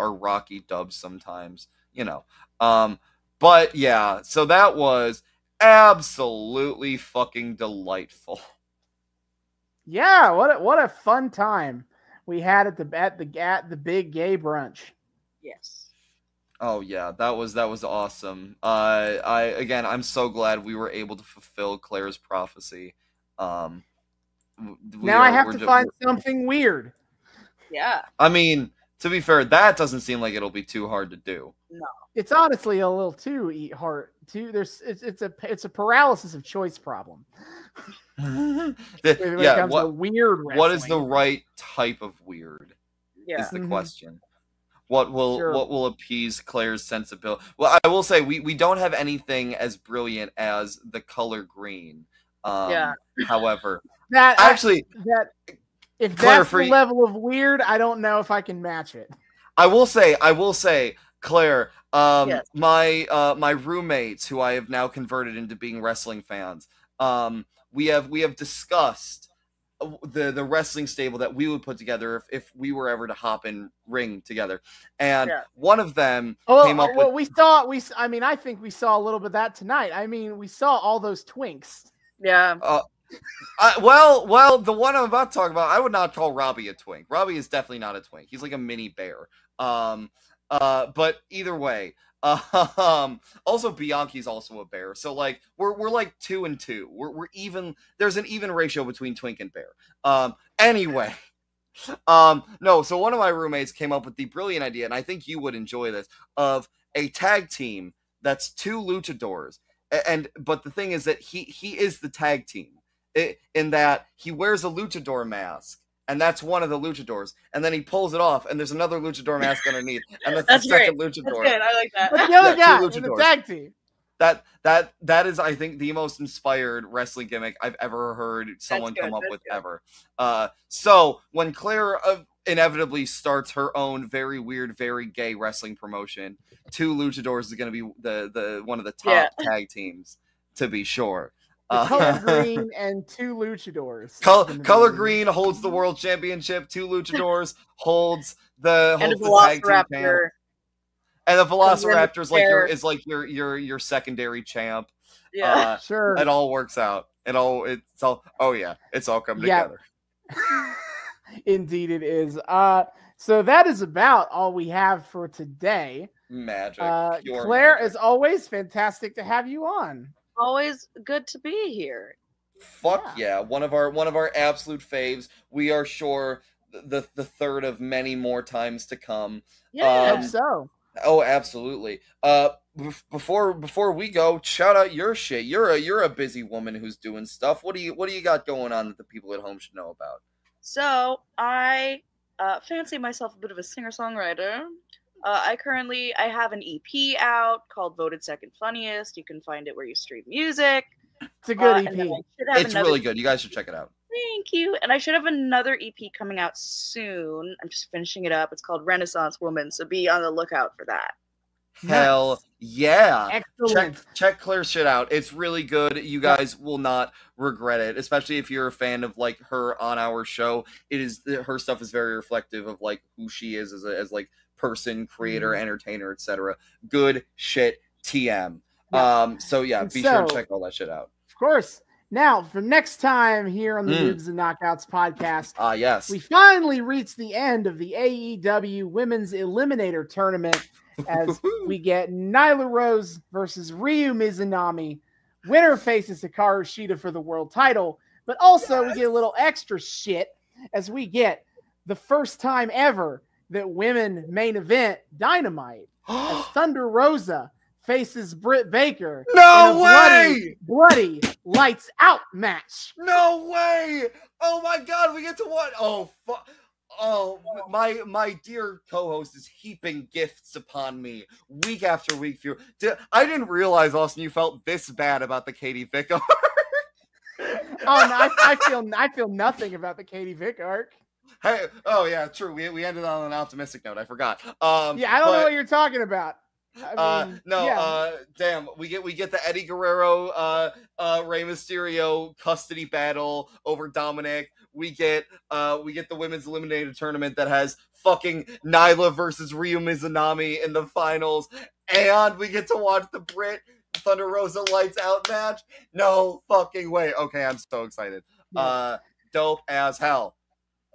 dubs sometimes, you know. But yeah, so that was absolutely fucking delightful. Yeah, what a fun time we had at the big gay brunch. Yes. Oh yeah, that was awesome. I'm so glad we were able to fulfill Claire's prophecy. Now I have to find something weird. Yeah. I mean, to be fair, that doesn't seem like it'll be too hard to do. No. It's honestly a little too hard. It's a paralysis of choice problem. Weird wrestling. What is the right type of weird? Yeah. Is the question. What will appease Claire's sensibility? Well, I will say we don't have anything as brilliant as the color green. However, if Claire, that's the level of weird, I don't know if I can match it. I will say, Claire, yes. my roommates, who I have now converted into being wrestling fans, we have discussed the wrestling stable that we would put together if we were ever to hop in ring together, and one of them came up with. I think we saw a little bit of that tonight. I mean, we saw all those twinks. Yeah. Well, the one I'm about to talk about, I would not call Robbie a twink. Robbie is definitely not a twink. He's like a mini bear. But either way, also Bianchi's also a bear. So like we're like 2 and 2. We're even. There's an even ratio between twink and bear. Anyway, no. So one of my roommates came up with the brilliant idea, and I think you would enjoy this, of a tag team that's 2 luchadors. But the thing is that he is the tag team. In that he wears a luchador mask, and that's one of the luchadors, and then he pulls it off, and there's another luchador mask underneath, and that's the second luchador. That's good. I like that. But the other guy in the tag team. That is, I think, the most inspired wrestling gimmick I've ever heard someone come up with ever. So when Claire inevitably starts her own very weird, very gay wrestling promotion, 2 luchadors is going to be the one of the top tag teams, to be sure. Color green and 2 luchadors. Color green holds the world championship. 2 luchadors holds the tag team champ. And the Velociraptor is like your secondary champ. Yeah, sure. It all works out. It's all come together. Indeed, it is. So that is about all we have for today. Magic. Claire, as always, fantastic to have you on. Always good to be here. Fuck yeah. One of our absolute faves. We are sure the third of many more times to come. Yeah, I hope so. Oh, absolutely. Before we go, shout out your shit. You're a busy woman who's doing stuff. What do you got going on that the people at home should know about? So I fancy myself a bit of a singer-songwriter. I have an EP out called Voted Second Funniest. You can find it where you stream music. It's a good EP. It's really good. You guys should check it out. Thank you. And I should have another EP coming out soon. I'm just finishing it up. It's called Renaissance Woman, so be on the lookout for that. Hell yeah. Excellent. Check Claire's shit out. It's really good. You guys will not regret it, especially if you're a fan of like her on our show. Her stuff is very reflective of like who she is as like person, creator, entertainer, etc. Good shit, TM. So yeah, be sure to check all that shit out. Of course. Now, for next time here on the Noobs and Knockouts podcast, yes, we finally reached the end of the AEW Women's Eliminator Tournament as we get Nyla Rose versus Ryu Mizunami. Winner faces Hikaru Shida for the world title, but also we get a little extra shit as we get the first time ever that women main event Dynamite as Thunder Rosa faces Britt Baker. No way! Bloody lights out match. No way! Oh my god, we get to watch. Oh fuck! Oh, my dear co-host is heaping gifts upon me week after week. I didn't realize, Austin, you felt this bad about the Katie Vick arc. Oh no, I feel nothing about the Katie Vick arc. Hey, oh yeah, true. We ended on an optimistic note. I forgot. Yeah, I don't know what you're talking about. I mean, damn. We get the Eddie Guerrero, Rey Mysterio custody battle over Dominic. We get the women's eliminated tournament that has fucking Nyla versus Ryu Mizunami in the finals, and we get to watch the Brit Thunder Rosa Lights Out match. No fucking way. Okay, I'm so excited. Yeah. Dope as hell.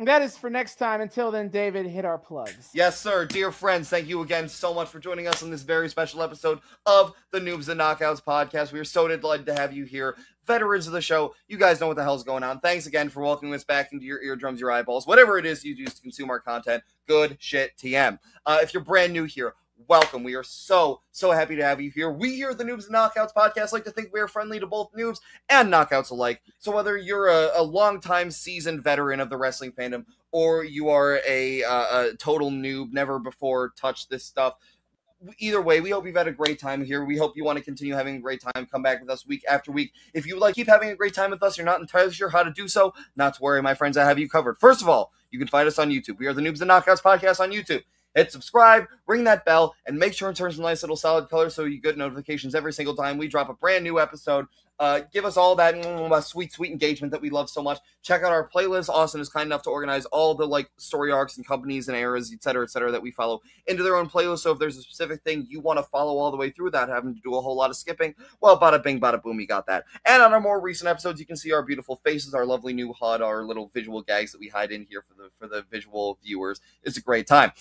That is for next time. Until then, David, hit our plugs. Yes, sir. Dear friends, thank you again so much for joining us on this very special episode of the Noobs and Knockouts Podcast. We are so delighted to have you here. Veterans of the show, you guys know what the hell's going on. Thanks again for welcoming us back into your eardrums, your eyeballs, whatever it is you use to consume our content. Good shit, TM. If you're brand new here, welcome. We are so happy to have you here. We here at the Noobs and Knockouts Podcast like to think we are friendly to both noobs and knockouts alike. So whether you're a long-time seasoned veteran of the wrestling fandom or you are a total noob, never before touched this stuff, either way, we hope you've had a great time here. We hope you want to continue having a great time. Come back with us week after week. If you would like to keep having a great time with us, you're not entirely sure how to do so, not to worry, my friends, I have you covered. First of all, you can find us on YouTube. We are the Noobs and Knockouts Podcast on YouTube. Hit subscribe, ring that bell, and make sure it turns a nice little solid color so you get notifications every single time we drop a brand new episode. Give us all that sweet engagement that we love so much. Check out our playlist. Austin is kind enough to organize all the story arcs and companies and eras, etc., that we follow into their own playlist. So if there's a specific thing you want to follow all the way through without having to do a whole lot of skipping, well, bada bing, bada boom, you got that. And on our more recent episodes, you can see our beautiful faces, our lovely new HUD, our little visual gags that we hide in here for the visual viewers. It's a great time.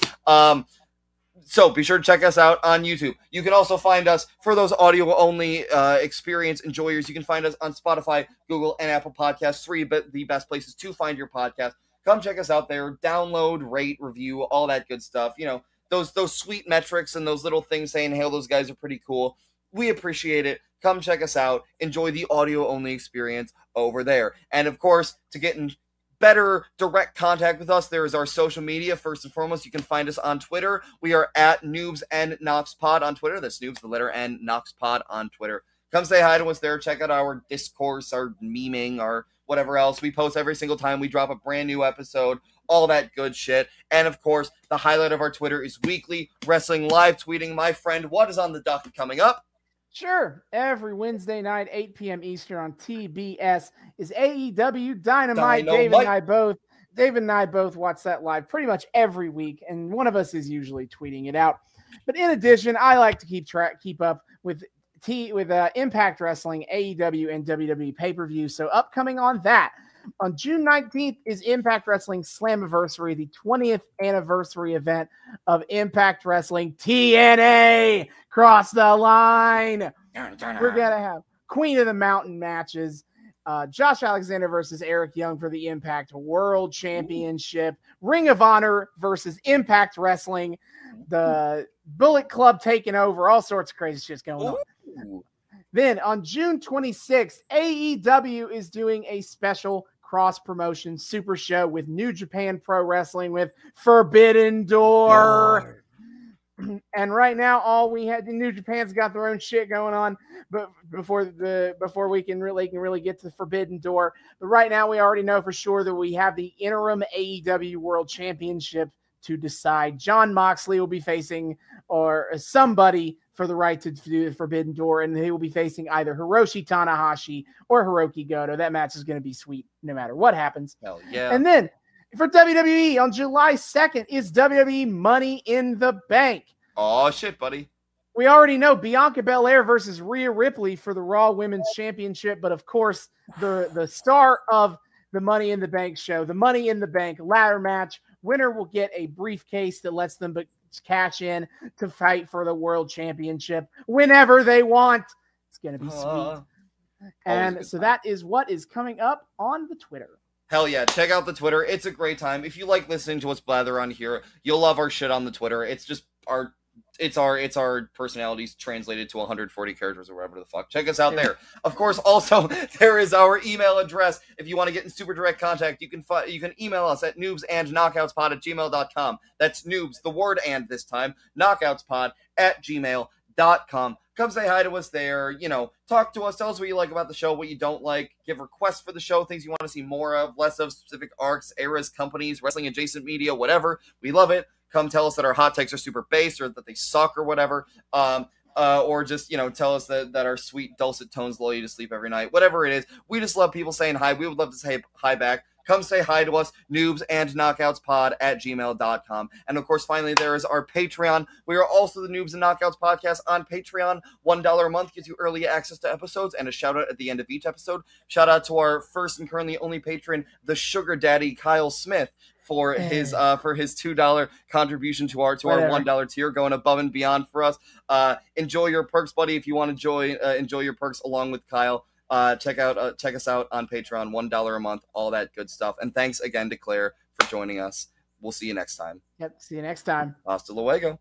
So be sure to check us out on YouTube. You can also find us for those audio-only experience enjoyers. You can find us on Spotify, Google, and Apple Podcasts, the best places to find your podcast. Come check us out there. Download, rate, review, all that good stuff. You know, those sweet metrics and those little things saying, hey, those guys are pretty cool. We appreciate it. Come check us out. Enjoy the audio-only experience over there. And, of course, to get in better direct contact with us, there is our social media. First and foremost, you can find us on Twitter. We are at Noobs and Knox Pod on Twitter. That's Noobs, the letter N, Knox Pod on Twitter. Come say hi to us there. Check out our discourse, our memeing, our whatever else. We post every single time we drop a brand new episode, all that good shit. And of course, the highlight of our Twitter is weekly wrestling live tweeting. My friend, what is on the docket coming up? Sure. Every Wednesday night, 8 p.m. Eastern on TBS is AEW Dynamite. David and I both watch that live pretty much every week, and one of us is usually tweeting it out. But in addition, I like to keep up with Impact Wrestling, AEW, and WWE pay-per-view. So upcoming on that, on June 19th is Impact Wrestling Slammiversary, the 20th anniversary event of Impact Wrestling TNA. Cross the line. We're going to have Queen of the Mountain matches. Josh Alexander versus Eric Young for the Impact World Championship. Ring of Honor versus Impact Wrestling. The Bullet Club taking over. All sorts of crazy shit's going on. Then on June 26th, AEW is doing a special cross-promotion super show with New Japan Pro Wrestling with Forbidden Door. And right now, all we had, New Japan's got their own shit going on, but before we can really get to the Forbidden Door. But right now, we already know for sure that we have the interim AEW World Championship to decide. Jon Moxley will be facing or somebody for the right to do the Forbidden Door, and he will be facing either Hiroshi Tanahashi or Hiroki Goto. That match is going to be sweet no matter what happens. Hell yeah. And then for WWE on July 2nd is WWE Money in the Bank. Oh, shit, buddy. We already know Bianca Belair versus Rhea Ripley for the Raw Women's Championship, but of course, the star of the Money in the Bank show, the Money in the Bank ladder match, winner will get a briefcase that lets them cash in to fight for the World Championship whenever they want. It's going to be sweet. And so that is what is coming up on the Twitter. Hell yeah, check out the Twitter. It's a great time. If you like listening to us blather on here, you'll love our shit on the Twitter. It's just our it's our personalities translated to 140 characters or whatever the fuck. Check us out there. Of course, also there is our email address. If you want to get in super direct contact, you can email us at noobsandknockoutspod@gmail.com. That's noobs, the word and this time, knockoutspod@gmail.com. Come say hi to us there, talk to us, tell us what you like about the show, what you don't like, give requests for the show, things you want to see more of, less of, specific arcs, eras, companies, wrestling adjacent media, whatever. We love it. Come tell us that our hot takes are super based or that they suck or whatever. Or just, tell us that our sweet dulcet tones lull you to sleep every night. Whatever it is, we just love people saying hi. We would love to say hi back. Come say hi to us, noobsandknockoutspod@gmail.com. And of course, finally, there is our Patreon. We are also the Noobs and Knockouts Podcast on Patreon. $1 a month gives you early access to episodes and a shout out at the end of each episode. Shout out to our first and currently only patron, the Sugar Daddy Kyle Smith, for his $2 contribution to our $1 tier, going above and beyond for us. Enjoy your perks, buddy. If you want to enjoy your perks along with Kyle, check us out on Patreon. $1 a month, all that good stuff. And thanks again to Claire for joining us. We'll see you next time. Yep, see you next time. Hasta luego.